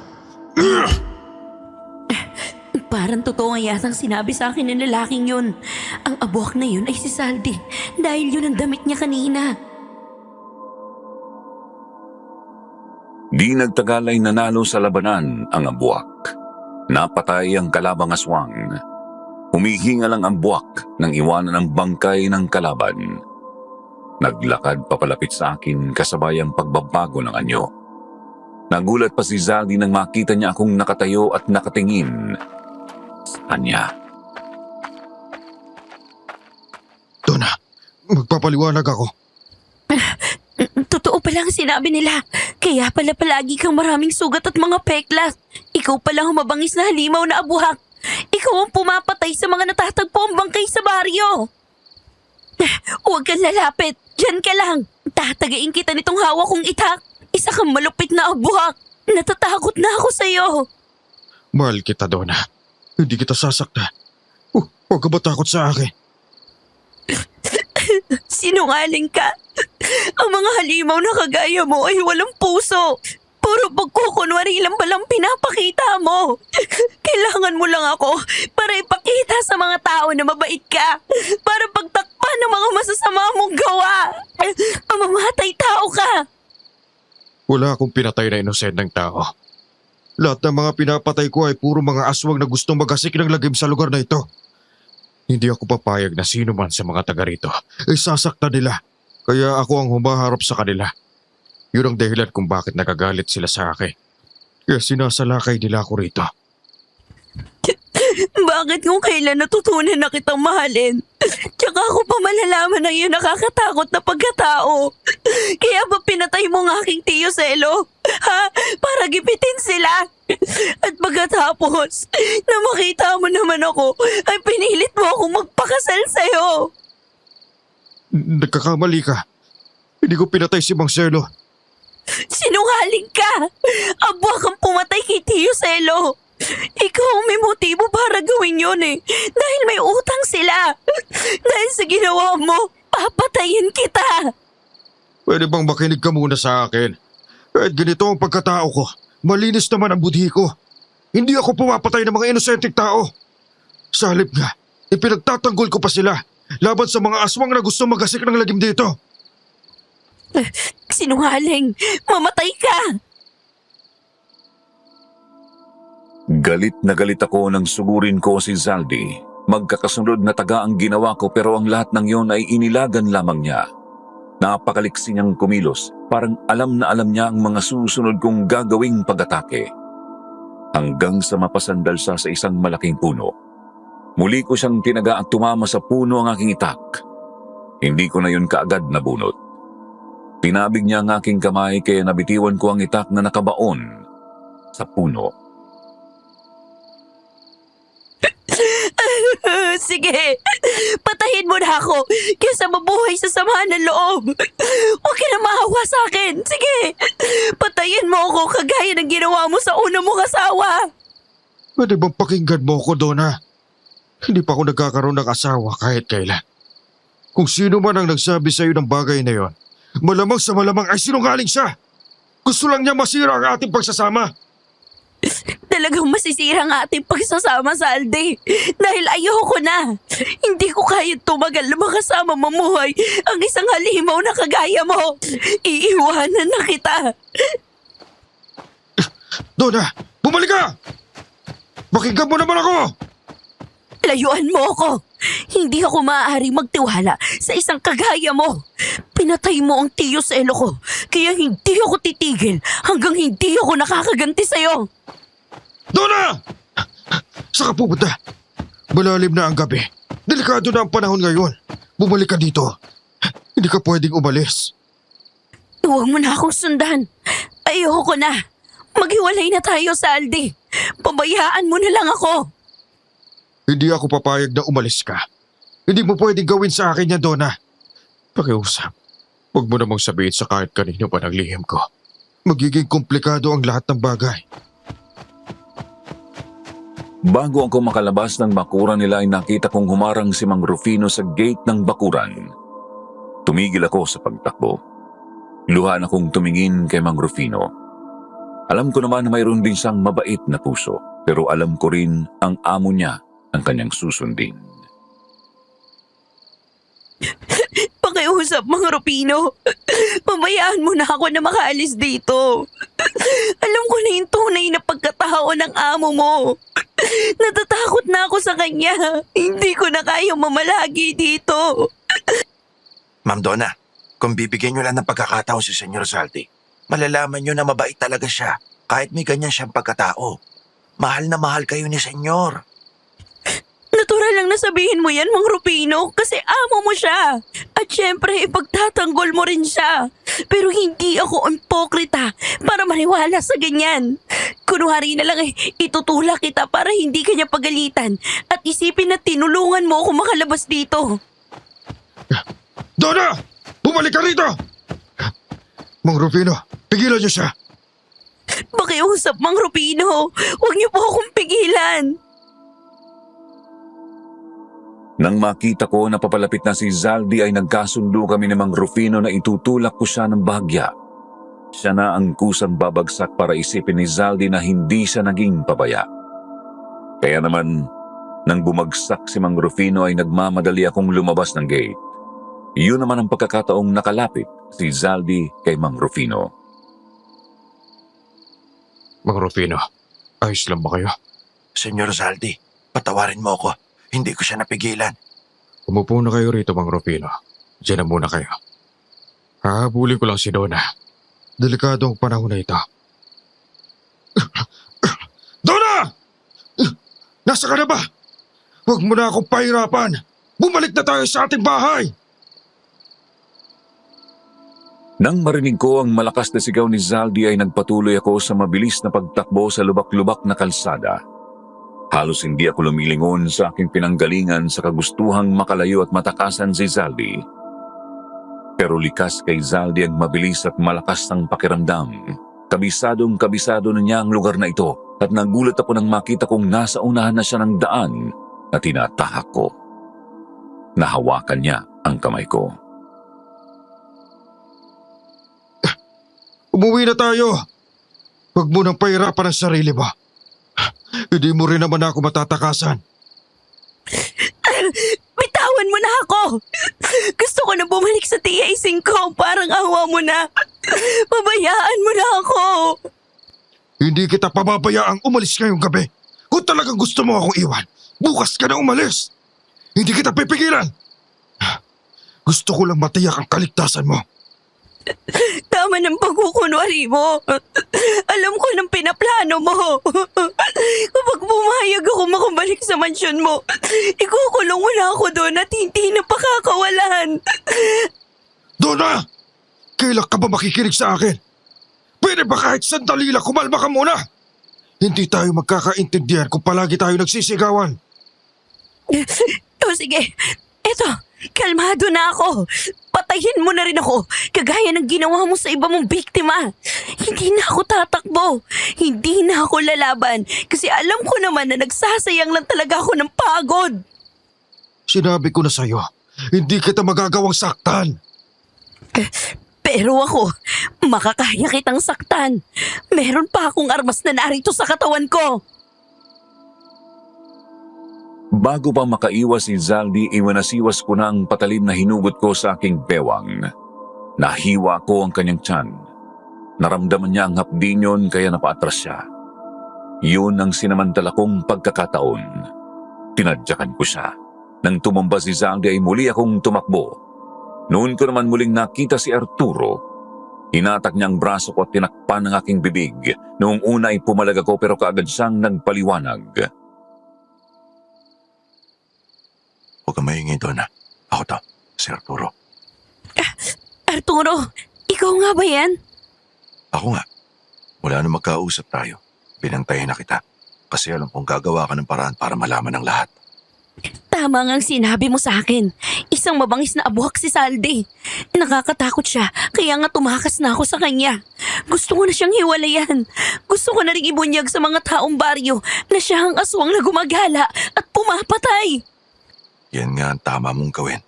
Parang totoo nga yatang sinabi sa akin ng lalaking yun. Ang abwak na yun ay si Zaldi dahil yun ang damit niya kanina. Di nagtagal ay nanalo sa labanan ang abwak. Napatay ang kalabang aswang. Humihinga lang ang buwak nang iwanan ang bangkay ng kalaban. Naglakad papalapit sa akin kasabay ang pagbabago ng anyo. Nagulat pa si Zaldi nang makita niya akong nakatayo at nakatingin sa kanya. Donna, magpapaliwanag ako. Totoo pala ang sinabi nila. Kaya pala palagi kang maraming sugat at mga peklas. Ikaw pala ang mabangis na halimaw na abuhak. Ikaw ang pumapatay sa mga natatagpo ang bangkay sa baryo. Huwag kang lalapit. Diyan ka lang. Tatagain kita nitong hawak kong itak. Isa kang malupit na abuhak. Natatakot na ako sa'yo. Mahal kita, Donna. Hindi kita sasakta. Huwag ka ba takot sa akin? Sinungaling ka. Ang mga halimaw na kagaya mo ay walang puso. Puro pagkukunwari lang palang pinapakita mo. Kailangan mo lang ako para ipakita sa mga tao na mabait ka. Para pagtakpan ng mga masasama mong gawa. Mamamatay tao ka. Wala akong pinatay na inosent ng tao. Lahat ng mga pinapatay ko ay puro mga aswang na gustong magasik ng lagim sa lugar na ito. Hindi ako papayag na sino man sa mga taga rito ay sasaktan nila. Kaya ako ang humaharap sa kanila. Yun ang dahilan kung bakit nagagalit sila sa akin. Kaya sinasalakay nila ako rito. Bakit kung kailan natutunan na kitang mahalin? Tsaka ako pa malalaman ng iyong nakakatakot na pagkatao. Kaya ba pinatay mo ang aking Tio Celo? Ha? Para gipitin sila? At pagkatapos, na makita mo naman ako, ay pinilit mo akong magpakasal sa'yo. Nagkakamali ka. Hindi ko pinatay si Mang Celo. Sinungaling ka! Abwa kang pumatay kay Tio Celo! Ikaw ang may motibo para gawin yun eh. Dahil may utang sila. Dahil sa ginawa mo, papatayin kita. Pwede bang makinig ka muna sa akin? Kahit ganito ang pagkatao ko, malinis naman ang budhi ko. Hindi ako pumapatay ng mga inosenteng tao. Sa halip nga, ipinagtatanggol ko pa sila laban sa mga aswang na gusto magasik ng lagim dito. Sinungaling, mamatay ka. Galit na galit ako nang sugurin ko si Zaldi. Magkakasunod na taga ang ginawa ko pero ang lahat ng yon ay inilagan lamang niya. Napakaliksi niyang kumilos, parang alam na alam niya ang mga susunod kong gagawing pag-atake. Hanggang sa mapasandal siya sa isang malaking puno. Muli ko siyang tinaga at tumama sa puno ang aking itak. Hindi ko na yun kaagad nabunot. Pinabig niya ang aking kamay kaya nabitiwan ko ang itak na nakabaon sa puno. Sige, patayin mo na ako kaysa mabuhay sa samahan ng loob. Huwag ka na maawa sa akin. Sige, patayin mo ako kagaya ng ginawa mo sa una mong asawa. Pwede bang pakinggan mo ko, Donna? Hindi pa ako nagkakaroon ng asawa kahit kailan. Kung sino man ang nagsabi sa iyo ng bagay na yon, malamang sa malamang ay sinungaling siya. Gusto lang niya masira ang ating pagsasama. Talagang masisira ang ating pagsasama sa Alde. Dahil ayoko na. Hindi ko kaya tumagal na makasama mamuhay ang isang halimaw na kagaya mo. Iiwanan na kita. Donna, bumalik ka! Pakinggan mo naman ako! Layuan mo ako. Hindi ako maaaring magtiwala sa isang kagaya mo. Pinatay mo ang tiyo sa elo ko. Kaya hindi ako titigil hanggang hindi ako nakakaganti sa'yo. Donna! Saan ka pupunta? Malalim na ang gabi. Delikado na ang panahon ngayon. Bumalik ka dito. Hindi ka pwedeng umalis. Huwag mo na akong sundan. Ayoko na. Maghiwalay na tayo sa Aldi. Pabayaan mo na lang ako. Hindi ako papayag na umalis ka. Hindi mo pwedeng gawin sa akin yan, Donna. Pakiusap. Huwag mo namang sabihin sa kahit kanino pa ng lihim ko. Magiging komplikado ang lahat ng bagay. Bago ako makalabas ng bakuran nila ay nakita kong humarang si Mang Rufino sa gate ng bakuran. Tumigil ako sa pagtakbo. Luha na akong tumingin kay Mang Rufino. Alam ko naman na mayroon din siyang mabait na puso, pero alam ko rin ang amo niya ang kanyang susundin. Pakiusap, Mang Rufino. Pabayaan mo na ako na makaalis dito. Alam ko na yung tunay na pagkatao ng amo mo. Natatakot na ako sa kanya. Hindi ko na kaya mamalagi dito. Ma'am Donna, kung bibigyan niyo lang ng pagkakataon si Senyor Zaldi, malalaman niyo na mabait talaga siya kahit may ganyan siyang pagkatao. Mahal na mahal kayo ni Senyor. Natural lang na sabihin mo yan, Mang Rufino, kasi amo mo siya. At syempre, ipagtatanggol mo rin siya. Pero hindi ako impokrita para maniwala sa ganyan. Kunwari na lang itutulak kita para hindi kanya pagalitan at isipin na tinulungan mo ako makalabas dito. Donna! Bumalik ka rito! Mang Rufino, pigilan niyo siya. Pakiusap, Mang Rufino. Huwag niyo po akong pigilan. Nang makita ko na papalapit na si Zaldi ay nagkasundo kami ni Mang Rufino na itutulak ko siya ng bahagya. Siya na ang kusang babagsak para isipin ni Zaldi na hindi siya naging pabaya. Kaya naman, nang bumagsak si Mang Rufino ay nagmamadali akong lumabas ng gate. Iyon naman ang pagkakataong nakalapit si Zaldi kay Mang Rufino. Mang Rufino, ayos lang ba kayo? Senyor Zaldi, patawarin mo ako. Hindi ko siya napigilan. Umupo na kayo rito, Mang Rufino. Diyan na muna kayo. Hahabulin ko lang si Donna. Delikado ang panahon na ito. Donna! Nasa ka na ba? Huwag mo na akong pahirapan. Bumalik na tayo sa ating bahay. Nang marinig ko ang malakas na sigaw ni Zaldi ay nagpatuloy ako sa mabilis na pagtakbo sa lubak-lubak na kalsada. Halos hindi ako lumilingon sa aking pinanggalingan sa kagustuhang makalayo at matakasan si Zaldi. Pero likas kay Zaldi ang mabilis at malakas ng pakiramdam. Kabisadong kabisado na niya ang lugar na ito at nagulat ako nang makita kong nasa unahan na siya ng daan na tinatahak ko. Nahawakan niya ang kamay ko. Umuwi na tayo. Huwag mo nang pahirapan ang sarili mo. Hindi mo rin naman ako matatakasan. Bitawan mo na ako! Gusto ko na bumalik sa TIC ko. Parang awa mo na. Pabayaan mo na ako. Hindi kita pababayaang umalis ngayong gabi. Kung talagang gusto mo akong iwan, bukas ka na umalis. Hindi kita pipigilan. Gusto ko lang matiyak ang kaligtasan mo. Tama ng pagkukunwari mo. Alam ko ng pinaplano mo. Kapag pumayag ako makabalik sa mansyon mo, ikukulong mo na ako doon at hindi na pakakawalan. Donna! Kailan ka ba makikinig sa akin? Pwede ba kahit sandali lang kumalma ka muna? Hindi tayo magkakaintindihan kung palagi tayo nagsisigawan. O sige, eto, kalmado na ako. Patayin mo na rin ako, kagaya ng ginawa mo sa iba mong biktima. Hindi na ako tatakbo. Hindi na ako lalaban kasi alam ko naman na nagsasayang lang talaga ako ng pagod. Sinabi ko na sa'yo, hindi kita magagawang saktan. Pero ako, makakaya kitang saktan. Meron pa akong armas na narito sa katawan ko. Bago pa makaiwas si Zaldi, iwanasiwas ko na ang patalim na hinugot ko sa aking bewang. Nahiwa ko ang kanyang tiyan. Naramdaman niya ang hapdi niyon kaya napaatras siya. Yun ang sinamantala kong pagkakataon. Tinadyakan ko siya. Nang tumamba si Zaldi ay muli akong tumakbo. Noon ko naman muling nakita si Arturo. Hinatak niya ang braso ko at tinakpan ang aking bibig. Noong una ay pumalag ako pero kaagad siyang nagpaliwanag. Huwag kang maingay, Donna. Ako to, si Arturo. Arturo, ikaw nga ba yan? Ako nga. Mula nung magkausap tayo, pinantayin na kita. Kasi alam kong gagawa ka ng paraan para malaman ng lahat. Tama ngang sinabi mo sa akin. Isang mabangis na abuhak si Saldi. Nakakatakot siya, kaya nga tumakas na ako sa kanya. Gusto ko na siyang hiwalayan. Gusto ko na rin ibunyag sa mga taong baryo na siya ang aswang na gumagala at pumapatay. Yan nga ang tama mong gawin.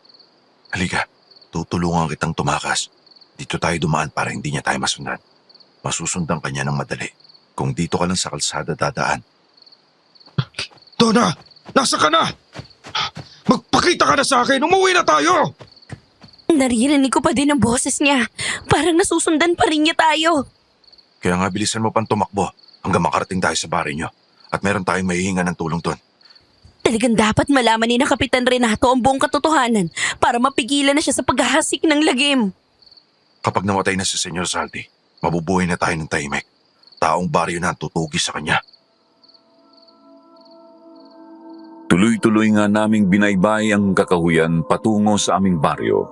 Halika, tutulungan kitang tumakas. Dito tayo dumaan para hindi niya tayo masundan. Masusundan ka niya ng madali. Kung dito ka lang sa kalsada dadaan. Donna! Nasa ka na? Magpakita ka na sa akin! Umuwi na tayo! Naririnig ko pa din ang boses niya. Parang nasusundan pa rin niya tayo. Kaya nga bilisan mo pang tumakbo hanggang makarating tayo sa bahay niyo. At meron tayong mahihinga ng tulong doon. Talagang dapat malaman ni na Kapitan Renato ang buong katotohanan para mapigilan na siya sa paghahasik ng lagim. Kapag namatay na si Senyor Saldi, mabubuhay na tayo ng tahimik. Taong baryo na ang tutugi sa kanya. Tuloy-tuloy nga naming binaybay ang kakahuyan patungo sa aming baryo.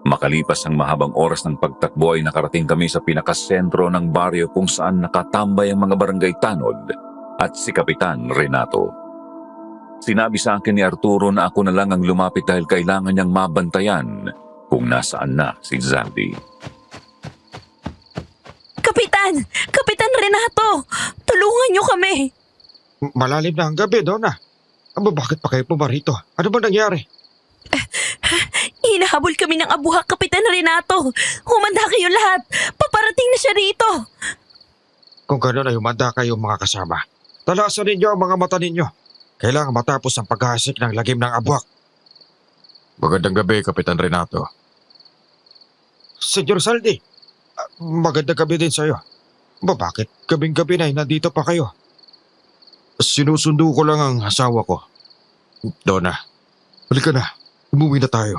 Makalipas ang mahabang oras ng pagtakbo ay nakarating kami sa pinakasentro ng baryo kung saan nakatambay ang mga barangay tanod at si Kapitan Renato. Sinabi sa akin ni Arturo na ako na lang ang lumapit dahil kailangan niyang mabantayan kung nasaan na si Zaldi. Kapitan! Kapitan Renato! Tulungan niyo kami! Malalim na ang gabi, Donna. Aba, bakit pa kayo pumarito? Ano ba nangyari? Hinahabol kami ng abuhak, Kapitan Renato. Humanda kayo lahat. Paparating na siya rito. Kung gano'n ay humanda kayong mga kasama, talasan ninyo ang mga mata ninyo. Kailangan matapos ang paghasik ng lagim ng abuhak. Magandang gabi, Kapitan Renato. Senyor Saldi, magandang gabi din sa'yo. Bakit gabing-gabi na nandito pa kayo? Sinusundo ko lang ang asawa ko. Donna, halika na. Umuwi na tayo.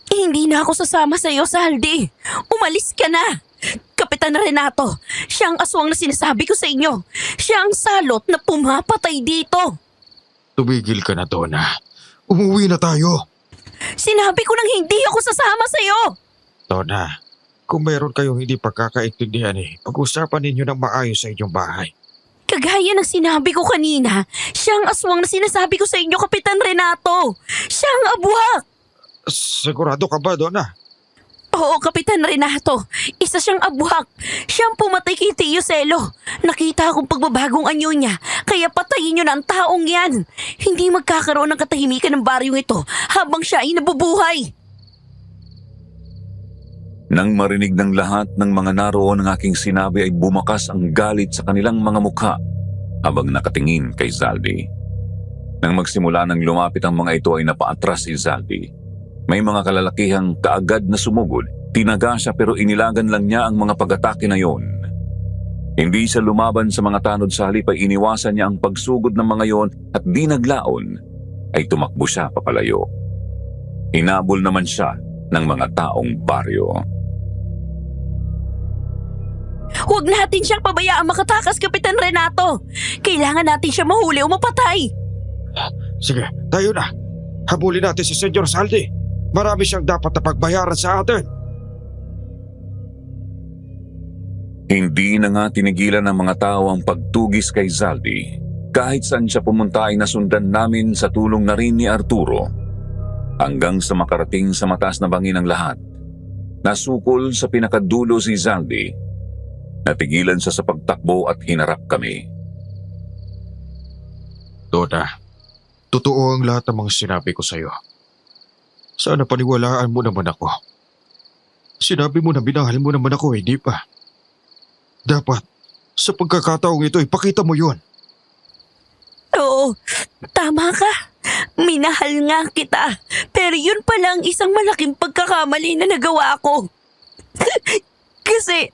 Hindi na ako sasama sa iyo, Saldi. Umalis ka na. Kapitan Renato, siya ang aswang na sinasabi ko sa inyo. Siya ang salot na pumapatay dito. Tumigil ka na, Donna. Umuwi na tayo. Sinabi ko nang hindi ako sasama sa iyo. Donna, kung meron kayong hindi pagkakaintindihan pag-usapan ninyo ng maayos sa inyong bahay. Kagaya ng sinabi ko kanina, siya ang aswang na sinasabi ko sa inyo, Kapitan Renato. Siya ang abuhak. Sigurado ka ba, Donna? Oo, Kapitan Renato. Isa siyang abwak. Siyang pumatay kay Tio Selo. Nakita akong pagbabagong anyo niya. Kaya patayin niyo na ang taong yan. Hindi magkakaroon ng katahimikan ng baryong ito habang siya ay nabubuhay. Nang marinig ng lahat ng mga naroon ng aking sinabi ay bumakas ang galit sa kanilang mga mukha habang nakatingin kay Zaldi. Nang magsimula ng lumapit ang mga ito ay napaatras si Zaldi. May mga kalalakihang kaagad na sumugod, tinaga siya pero inilagan lang niya ang mga pag-atake na yon. Hindi siya lumaban sa mga tanod sa halip ay iniwasan niya ang pagsugod ng mga yon at di naglaon ay tumakbo siya papalayo. Hinabol naman siya ng mga taong baryo. Huwag natin siyang pabayaan makatakas, Kapitan Renato. Kailangan natin siya mahuli o mapatay. Sige, tayo na. Habulin natin si Senyor Saldi. Marami siyang dapat na pagbayaran sa atin. Hindi na nga tinigilan ng mga tao ang pagtugis kay Zaldi. Kahit saan siya pumunta ay nasundan namin sa tulong na rin ni Arturo. Hanggang sa makarating sa mataas na bangin ng lahat. Nasukol sa pinakadulo si Zaldi. Natigilan siya sa pagtakbo at hinarap kami. Donna, totoo ang lahat ng mga sinabi ko sa'yo. Sana paniwalaan mo naman ako. Sinabi mo na binahal mo naman ako, hindi pa. Dapat, sa pagkakataong ito, ipakita mo yun. Oo, tama ka. Minahal nga kita. Pero yun pala ang isang malaking pagkakamali na nagawa ko. Kasi,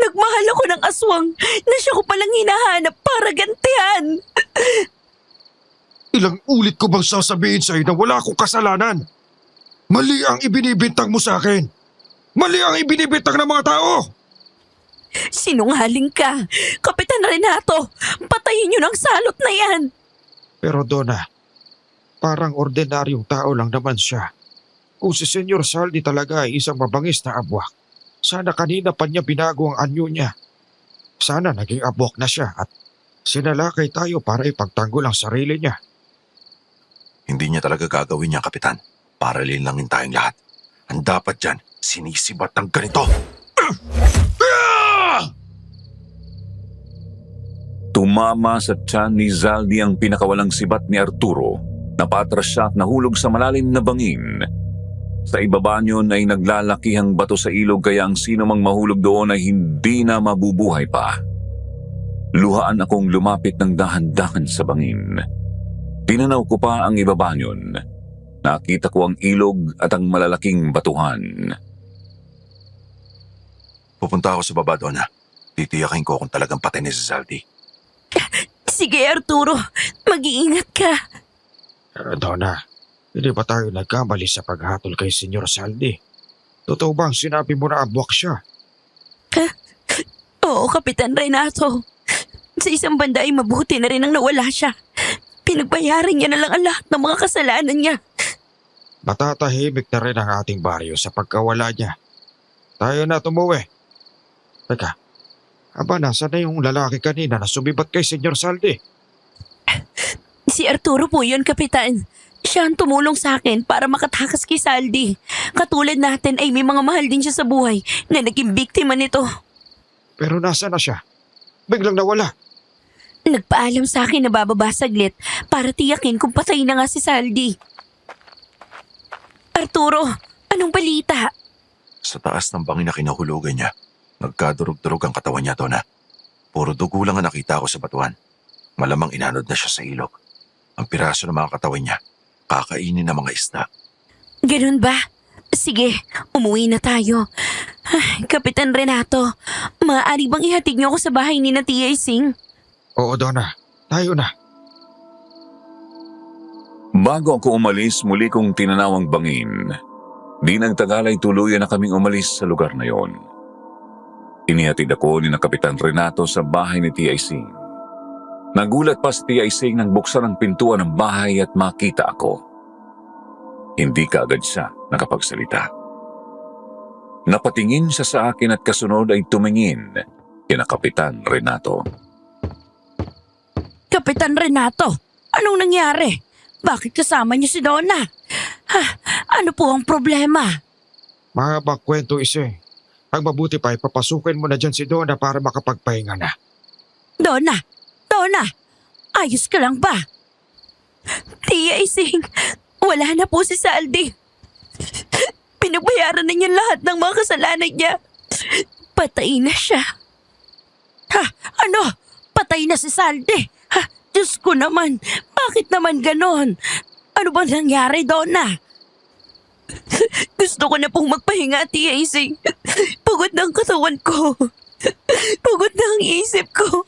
nagmahal ako ng aswang na siya ko palang hinahanap para gantihan. Ilang ulit ko bang sasabihin sa'yo na wala akong kasalanan? Mali ang ibinibintang mo sa akin. Mali ang ibinibintang ng mga tao. Sinungaling ka. Kapitan Renato, patayin niyo ng salot na yan. Pero Donna, parang ordinaryong tao lang naman siya. Kung si Senyor Saldi talaga ay isang mabangis na abwak, sana kanina pa niya binago ang anyo niya. Sana naging abwak na siya at sinalakay tayo para ipagtanggol ang sarili niya. Hindi niya talaga gagawin niya, Kapitan. Para linlangin tayong lahat. Ang dapat dyan, sinisibat ng ganito. Tumama sa tiyan ni Zaldi ang pinakawalang sibat ni Arturo. Napatras siya at nahulog sa malalim na bangin. Sa ibaba niyon ay naglalakihang bato sa ilog kaya ang sino mang mahulog doon ay hindi na mabubuhay pa. Luhaan akong lumapit ng dahan-dahan sa bangin. Tinanaw ko pa ang ibaba niyon. Nakita ko ang ilog at ang malalaking batuhan. Pupunta ako sa baba, Donna. Titiyakin ko kung talagang patay ni si Zaldi. Sige, Arturo. Mag-iingat ka. Donna, hindi ba tayo nagkamali sa paghatol kay Senyor Saldi? Totoo bang sinabi mo na abwak siya? Oo, Kapitan Renato. Sa isang banda ay mabuti na rin ang nawala siya. Pinagbayaran niya na lang ang lahat ng mga kasalanan niya. Matatahimik na rin ang ating baryo sa pagkawala niya. Tayo na tumuwi. Teka, aba nasa na yung lalaki kanina na sumibat kay Senyor Saldi? Si Arturo po yun, Kapitan. Siya ang tumulong sa akin para makatakas kay Saldi. Katulad natin ay may mga mahal din siya sa buhay na naging biktima nito. Pero nasa na siya? Biglang nawala. Nagpaalam sa akin na bababa saglit para tiyakin kung patay na nga si Saldi. Arturo, anong balita? Sa taas ng bangin na kinahulugan niya, nagkadurog-durog ang katawan niya, Donna. Puro dugo lang ang nakita ko sa batuan. Malamang inanod na siya sa ilog. Ang piraso ng mga katawan niya, kakainin ng mga isda. Ganun ba? Sige, umuwi na tayo. Kapitan Renato, maaari bang ihatid niyo ako sa bahay ni na Tia Ising? Oo, Donna. Tayo na. Bago ako umalis, muli kong tinanaw ang bangin. Di nagtagal ay tuluyan na kaming umalis sa lugar na yon. Inihatid ako ni na Kapitan Renato sa bahay ni Tia Ising. Nagulat pa si Tia Ising nang buksan ang pintuan ng bahay at makita ako. Hindi kaagad siya nakapagsalita. Napatingin siya sa akin at kasunod ay tumingin kina Kapitan Renato. Kapitan Renato, anong nangyari? Bakit kasama niyo si Donna? Ano po ang problema? Mahabang kwento ise. Ang mabuti pa ay papasukin mo na dyan si Donna para makapagpahinga na. Donna! Donna! Ayos ka lang ba? Tia Ising, wala na po si Saldi. Pinabayaran na niya lahat ng mga kasalanan niya. Patay na siya. Ha? Ano? Patay na si Saldi? Ha? Diyos ko naman, bakit naman ganon? Ano ba nangyari, Donna? Gusto ko na pong magpahinga, Tia Ising. Pagod na ang katawan ko. Pagod na ang isip ko.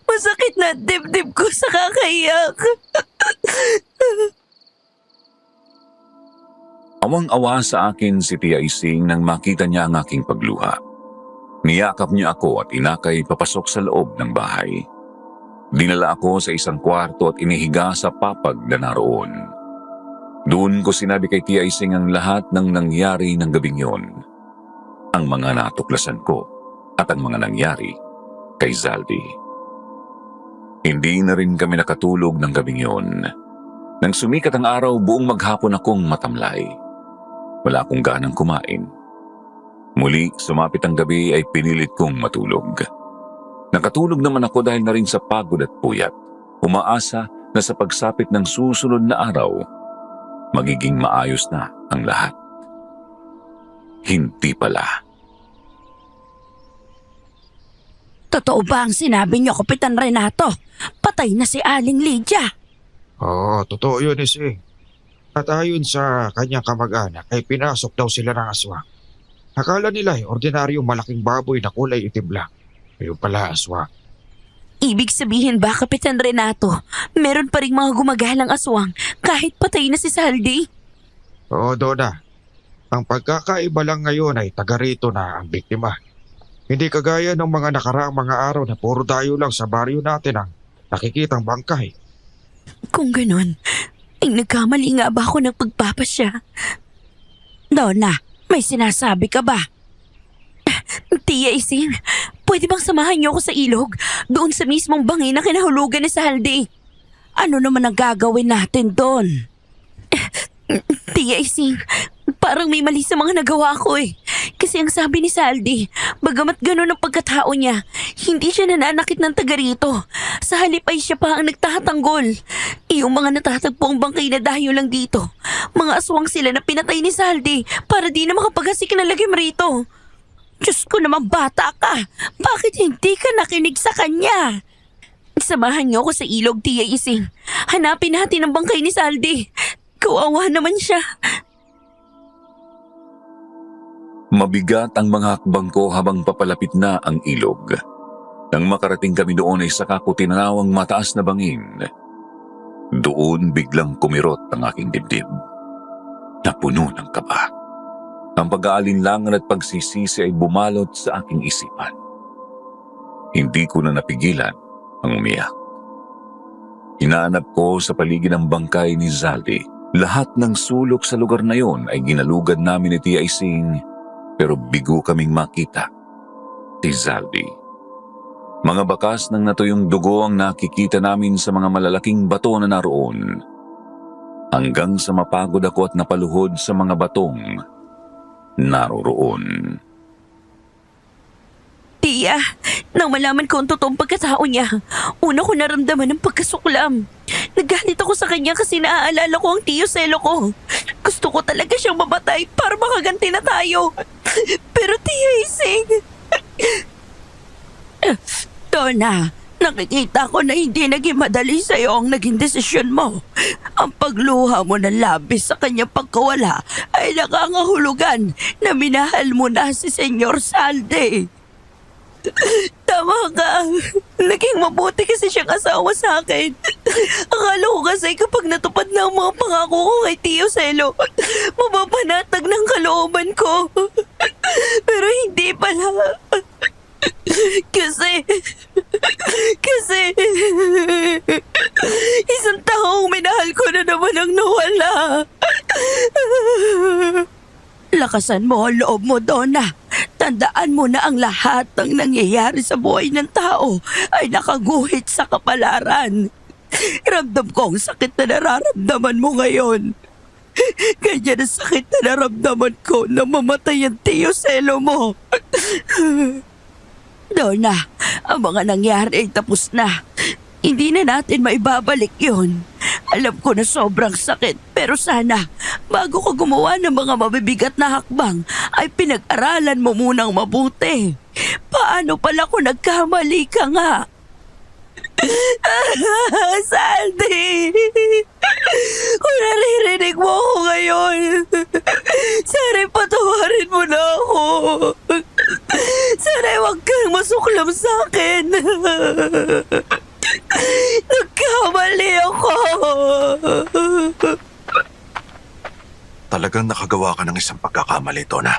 Masakit na ang dibdib ko sa kakaiyak. Awang-awa sa akin si Tia Ising nang makita niya ang aking pagluha. Niyakap niya ako at inakay papasok sa loob ng bahay. Dinala ako sa isang kwarto at inihiga sa papag na naroon. Doon ko sinabi kay Tia Ising ang lahat ng nangyari ng gabing yon. Ang mga natuklasan ko at ang mga nangyari kay Zaldi. Hindi na rin kami nakatulog ng gabing yon. Nang sumikat ang araw, buong maghapon akong matamlay. Wala akong ganang kumain. Muli, sumapit ang gabi ay pinilit kong matulog. Nakatulog naman ako dahil na rin sa pagod at puyat. Umaasa na sa pagsapit ng susunod na araw, magiging maayos na ang lahat. Hindi pala. Totoo ba ang sinabi niyo, Kapitan Renato? Patay na si Aling Lydia. Oo, totoo yun ise. At ayon sa kanyang kamag-anak ay pinasok daw sila ng aswang. Akala nila ay ordinaryong malaking baboy na kulay itim lang. Ayun pala aswang. Ibig sabihin ba, Kapitan Renato, meron pa rin mga gumagalang aswang kahit patay na si Saldi? Oo, Donna. Ang pagkakaiba lang ngayon ay taga rito na ang biktima. Hindi kagaya ng mga nakaraang mga araw na puro dayo lang sa baryo natin ang nakikitang bangkay. Kung ganun, ay nagkamali nga ba ako ng pagpapasya? Donna, may sinasabi ka ba? Tia Ising, pwede bang samahan niyo ako sa ilog? Doon sa mismong bangin na kinahulugan ni Saldi. Ano naman ang gagawin natin doon? Tia Ising, parang may mali sa mga nagawa ko eh. Kasi ang sabi ni Saldi, bagamat ganun ang pagkatao niya, hindi siya nananakit ng taga rito. Sa halip ay siya pa ang nagtatanggol. Yung mga natatagpo ang bangkay na dayo lang dito, mga aswang sila na pinatay ni Saldi para di na makapaghasik ng lagim rito. Diyos ko naman, bata ka. Bakit hindi ka nakinig sa kanya? Samahan niyo ako sa ilog, Tia Ising. Hanapin natin ang bangkay ni Saldi. Kawawa naman siya. Mabigat ang mga hakbang ko habang papalapit na ang ilog. Nang makarating kami doon ay saka ko tinanawang mataas na bangin. Doon biglang kumirot ang aking dibdib. Napuno ng kaba. Ang pag-aalinlangan at pagsisisi ay bumalot sa aking isipan. Hindi ko na napigilan ang umiyak. Hinahanap ko sa paligid ng bangkay ni Zaldi. Lahat ng sulok sa lugar na yon ay ginalugad namin ni Tia Ising, pero bigo kaming makita si Zaldi. Mga bakas ng natuyong dugo ang nakikita namin sa mga malalaking bato na naroon. Hanggang sa mapagod ako at napaluhod sa mga batong naroroon. Tia, nang malaman ko ang totoong pagkatao niya, una ko naramdaman ng pagkasuklam. Nagalit ako sa kanya kasi naaalala ko ang tiyo selo ko. Gusto ko talaga siyang mamatay para makaganti na tayo. Pero Tia Ising... Donna, nakikita ko na hindi naging madali sa'yo ang naging desisyon mo. Ang pagluha mo ng labis sa kanyang pagkawala ay nakangahulugan na minahal mo na si Senyor Saldi. Tama ka. Naging mabuti kasi siyang asawa sa akin. Akala ko kasi kapag natupad na ang mga pangako ko kay Tio Selo, mapapanatag ng kalooban ko. Pero hindi pala. Kasi isang taong minahal ko na naman ang nawala. Lakasan mo ang loob mo, Donna. Tandaan mo na ang lahat ng nangyayari sa buhay ng tao ay nakaguhit sa kapalaran. Ramdam ko ang sakit na nararamdaman mo ngayon. Ganyan ang sakit na naramdaman ko na mamatay ang tiyo selo mo. Donna, ang mga nangyari ay tapos na. Hindi na natin maibabalik yun. Alam ko na sobrang sakit, pero sana, bago ka gumawa ng mga mabibigat na hakbang, ay pinag-aralan mo munang mabuti. Paano pala kung nagkamali ka nga? Saldi! Kung naririnig mo ako ngayon, sana'y patawarin mo na ako. Sana'y huwag kang masuklam sa akin. Nagkamali ako. Talagang nakagawa ka ng isang pagkakamali, Donna.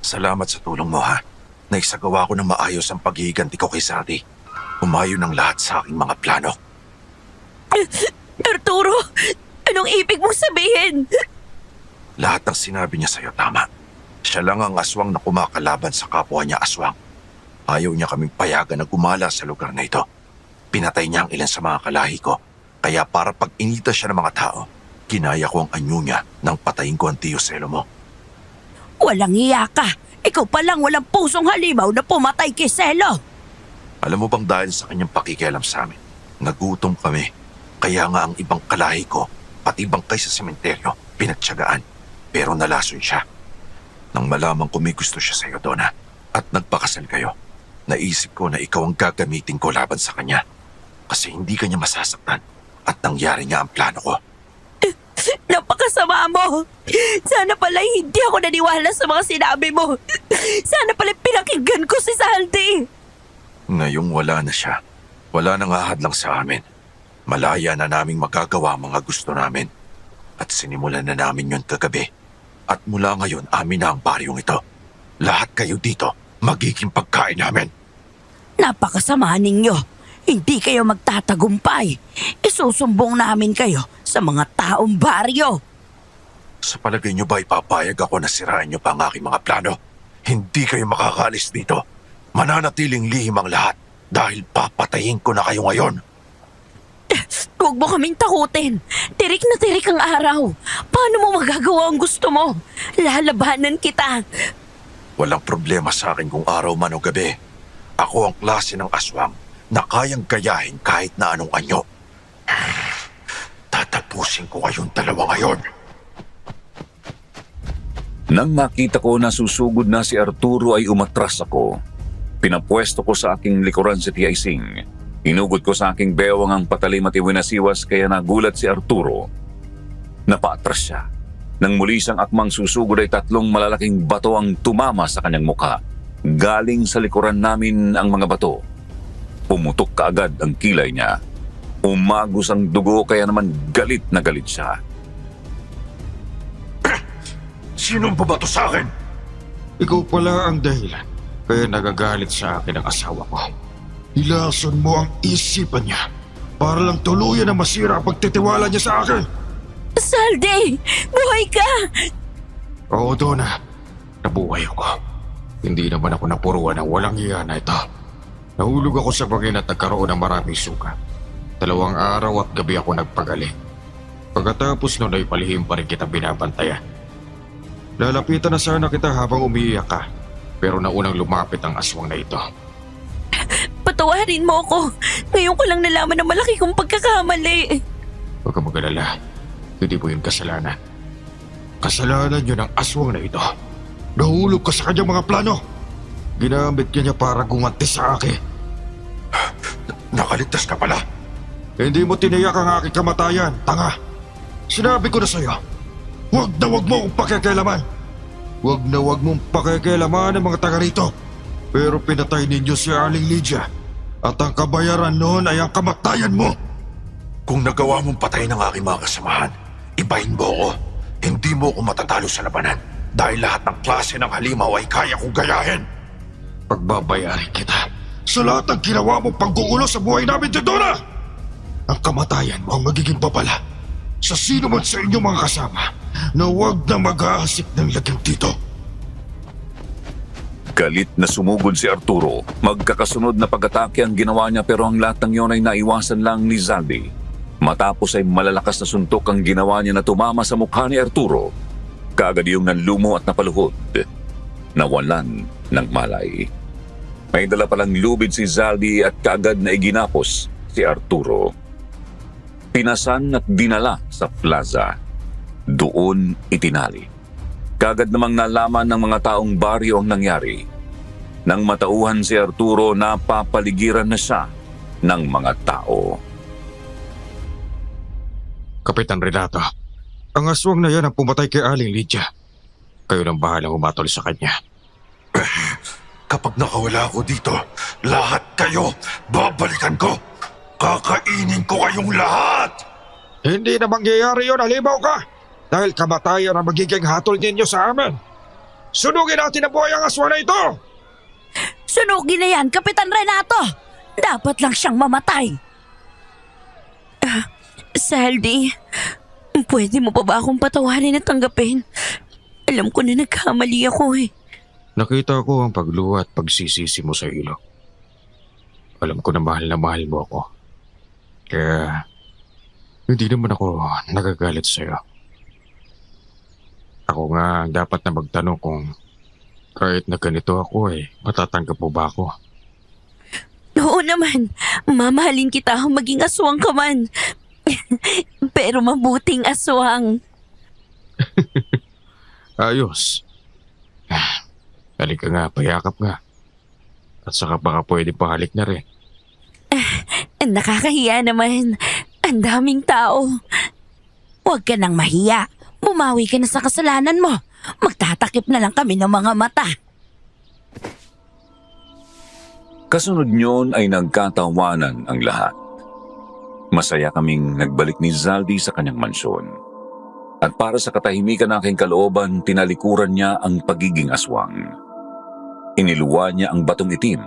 Salamat sa tulong mo, ha? Naisagawa ko ng maayos ang paghihiganti ko kay Saldi. Umayon ng lahat sa aking mga plano. Arturo, anong ibig mong sabihin? Lahat ng sinabi niya sa'yo tama. Siya lang ang aswang na kumakalaban sa kapwa niya aswang. Ayaw niya kaming payagan na gumala sa lugar na ito. Pinatay niya ang ilan sa mga kalahi ko. Kaya para pag inita siya ng mga tao, kinaya ko ang anyo niya nang patayin ko ang tiyo selo mo. Walang iya ka. Ikaw palang walang pusong halimaw na pumatay kay Selo. Alam mo bang dahil sa kanyang pakikialam sa amin, nagutom kami. Kaya nga ang ibang kalahi ko, pati bangkay sa sementeryo, pinagtiyagaan. Pero nalason siya. Nang malaman ko may gusto siya sa iyo, Donna, at nagpakasal kayo, naisip ko na ikaw ang gagamitin ko laban sa kanya. Kasi hindi kanya masasaktan at nangyari nga ang plano ko. Napakasama mo. Sana pala hindi ako naniwala sa mga sinabi mo. Sana pala pinakinggan ko si Saldi. Ngayong wala na siya, wala nang ahadlang sa amin. Malaya na naming magagawa ang mga gusto namin. At sinimulan na namin yun kagabi. At mula ngayon, amin na ang baryong ito. Lahat kayo dito, magiging pagkain namin. Napakasama ninyo. Hindi kayo magtatagumpay. Isusumbong namin kayo sa mga taong baryo. Sa palagay niyo ba ipapayag ako na sirain niyo pa ang aking mga plano? Hindi kayo makakalis dito. Mananatiling lihim ang lahat dahil papatayin ko na kayo ngayon. Huwag mo kaming takutin. Tirik na tirik ang araw. Paano mo magagawa ang gusto mo? Lalabanan kita. Walang problema sa akin kung araw man o gabi. Ako ang klase ng aswang na kayang gayahin kahit na anong anyo. Tatapusin ko kayong dalawa ngayon. Nang makita ko na susugod na si Arturo ay umatras ako. Pinapwesto ko sa aking likuran si Tia Ising. Hinugod ko sa aking bewang ang patalim at iwinasiwas kaya nagulat si Arturo. Napaatras siya. Nang muli siyang akmang susugod ay 3 malalaking bato ang tumama sa kanyang mukha. Galing sa likuran namin ang mga bato. Pumutok kaagad ang kilay niya. Umagos ang dugo kaya naman galit na galit siya. Sinong babato sa akin? Ikaw pala ang dahilan. Kaya nagagalit sa akin ang asawa ko. Ilason mo ang isipan niya para lang tuluyan na masira ang pagtitiwala niya sa akin. Saldi! Buhay ka! Oo, Donna. Nabuhay ako. Hindi naman ako napuruan ng walang hiya na ito. Nahulog ako sa bangin at nagkaroon ng maraming suka. 2 araw at gabi ako nagpagaling. Pagkatapos nun ay palihim pa rin kita binabantayan. Lalapitan na sana kita habang umiiyak ka. Pero naunang lumapit ang aswang na ito. Patawarin mo ako. Ngayon ko lang nalaman na malaki kong pagkakamali. Huwag ka mag-alala. Hindi mo yun kasalanan. Kasalanan yun ang aswang na ito. Nahulog ka sa kanyang mga plano. Ginamit niya para gumanti sa akin. Nakaligtas ka pala. Hindi mo tiniyak ang aking kamatayan, tanga. Sinabi ko na sa'yo, huwag na huwag mo akong pakikialaman. Huwag na huwag mong pakikialaman ang mga taga rito. Pero pinatay ninyo si Aling Lydia. At ang kabayaran noon ay ang kamatayan mo. Kung nagawa mong patayin ang aking mga kasamahan, ibahin mo ako. Hindi mo ako matatalo sa labanan. Dahil lahat ng klase ng halimaw ay kaya kong gayahin. Pagbabayarin kita sa lahat ng ginawa mong panggugulo sa buhay namin, Donna! Ang kamatayan mo ang magiging babala sa sino man sa inyong mga kasama na huwag na mag-aasik ng lagim dito. Galit na sumugod si Arturo. Magkakasunod na pag-atake ang ginawa niya pero ang lahat ng iyon ay naiwasan lang ni Saldi. Matapos ay malalakas na suntok ang ginawa niya na tumama sa mukha ni Arturo. Kaagad yung nanlumo at napaluhod. Nawalan ng malay. May dala palang lubid si Zaldi at kaagad na iginapos si Arturo. Pinasan at dinala sa plaza. Doon itinali. Kaagad namang nalaman ng mga taong baryo ang nangyari. Nang matauhan si Arturo, napapaligiran na siya ng mga tao. Kapitan Renato, ang aswang na yan ang pumatay kay Aling Lydia. Kayo nang bahalang humatol sa kanya. Kapag nakawala ako dito, lahat kayo babalikan ko. Kakainin ko kayong lahat! Hindi na mangyayari yun, halimaw ka! Dahil kamatayan ang magiging hatol ninyo sa amin. Sunugin natin ang buhay ang aswang na ito! Sunugin na yan, Kapitan Renato! Dapat lang siyang mamatay. Saldi, pwede mo pa ba akong patawarin at tanggapin? Alam ko na nagkamali ako eh. Nakita ko ang pagluha at pagsisisi mo sa ilog. Alam ko na mahal mo ako. Kaya, hindi naman ako nagagalit sa'yo. Ako nga ang dapat na magtanong kung kahit na ganito ako matatanggap mo ba ako? Oo naman, mamahalin kita maging aswang ka man. Pero mabuting aswang. Ayos. Halika nga, payakap nga. At saka baka pwede pahalik na rin. Nakakahiya naman. Ang daming tao. Huwag ka nang mahiya. Bumawi ka na sa kasalanan mo. Magtatakip na lang kami ng mga mata. Kasunod niyon ay nagkatawanan ang lahat. Masaya kaming nagbalik ni Zaldi sa kanyang mansyon. At para sa katahimikan ng aking kalooban, tinalikuran niya ang pagiging aswang. Iniluwa niya ang batong itim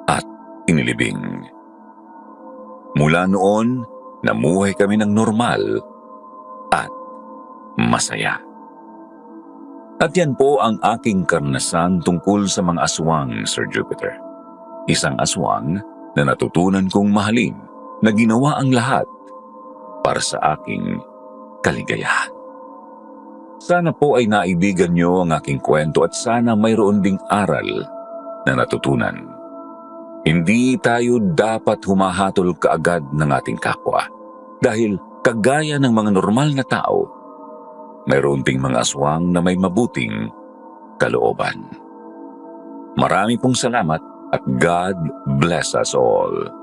at inilibing. Mula noon, namuhay kami ng normal at masaya. At yan po ang aking karanasan tungkol sa mga aswang, Sir Jupiter. Isang aswang na natutunan kong mahalin, na ginawa ang lahat para sa aking kaligayahan. Sana po ay naibigan niyo ang aking kwento at sana mayroon ding aral na natutunan. Hindi tayo dapat humahatol kaagad ng ating kapwa dahil kagaya ng mga normal na tao, mayroon ding mga aswang na may mabuting kalooban. Marami pong salamat at God bless us all.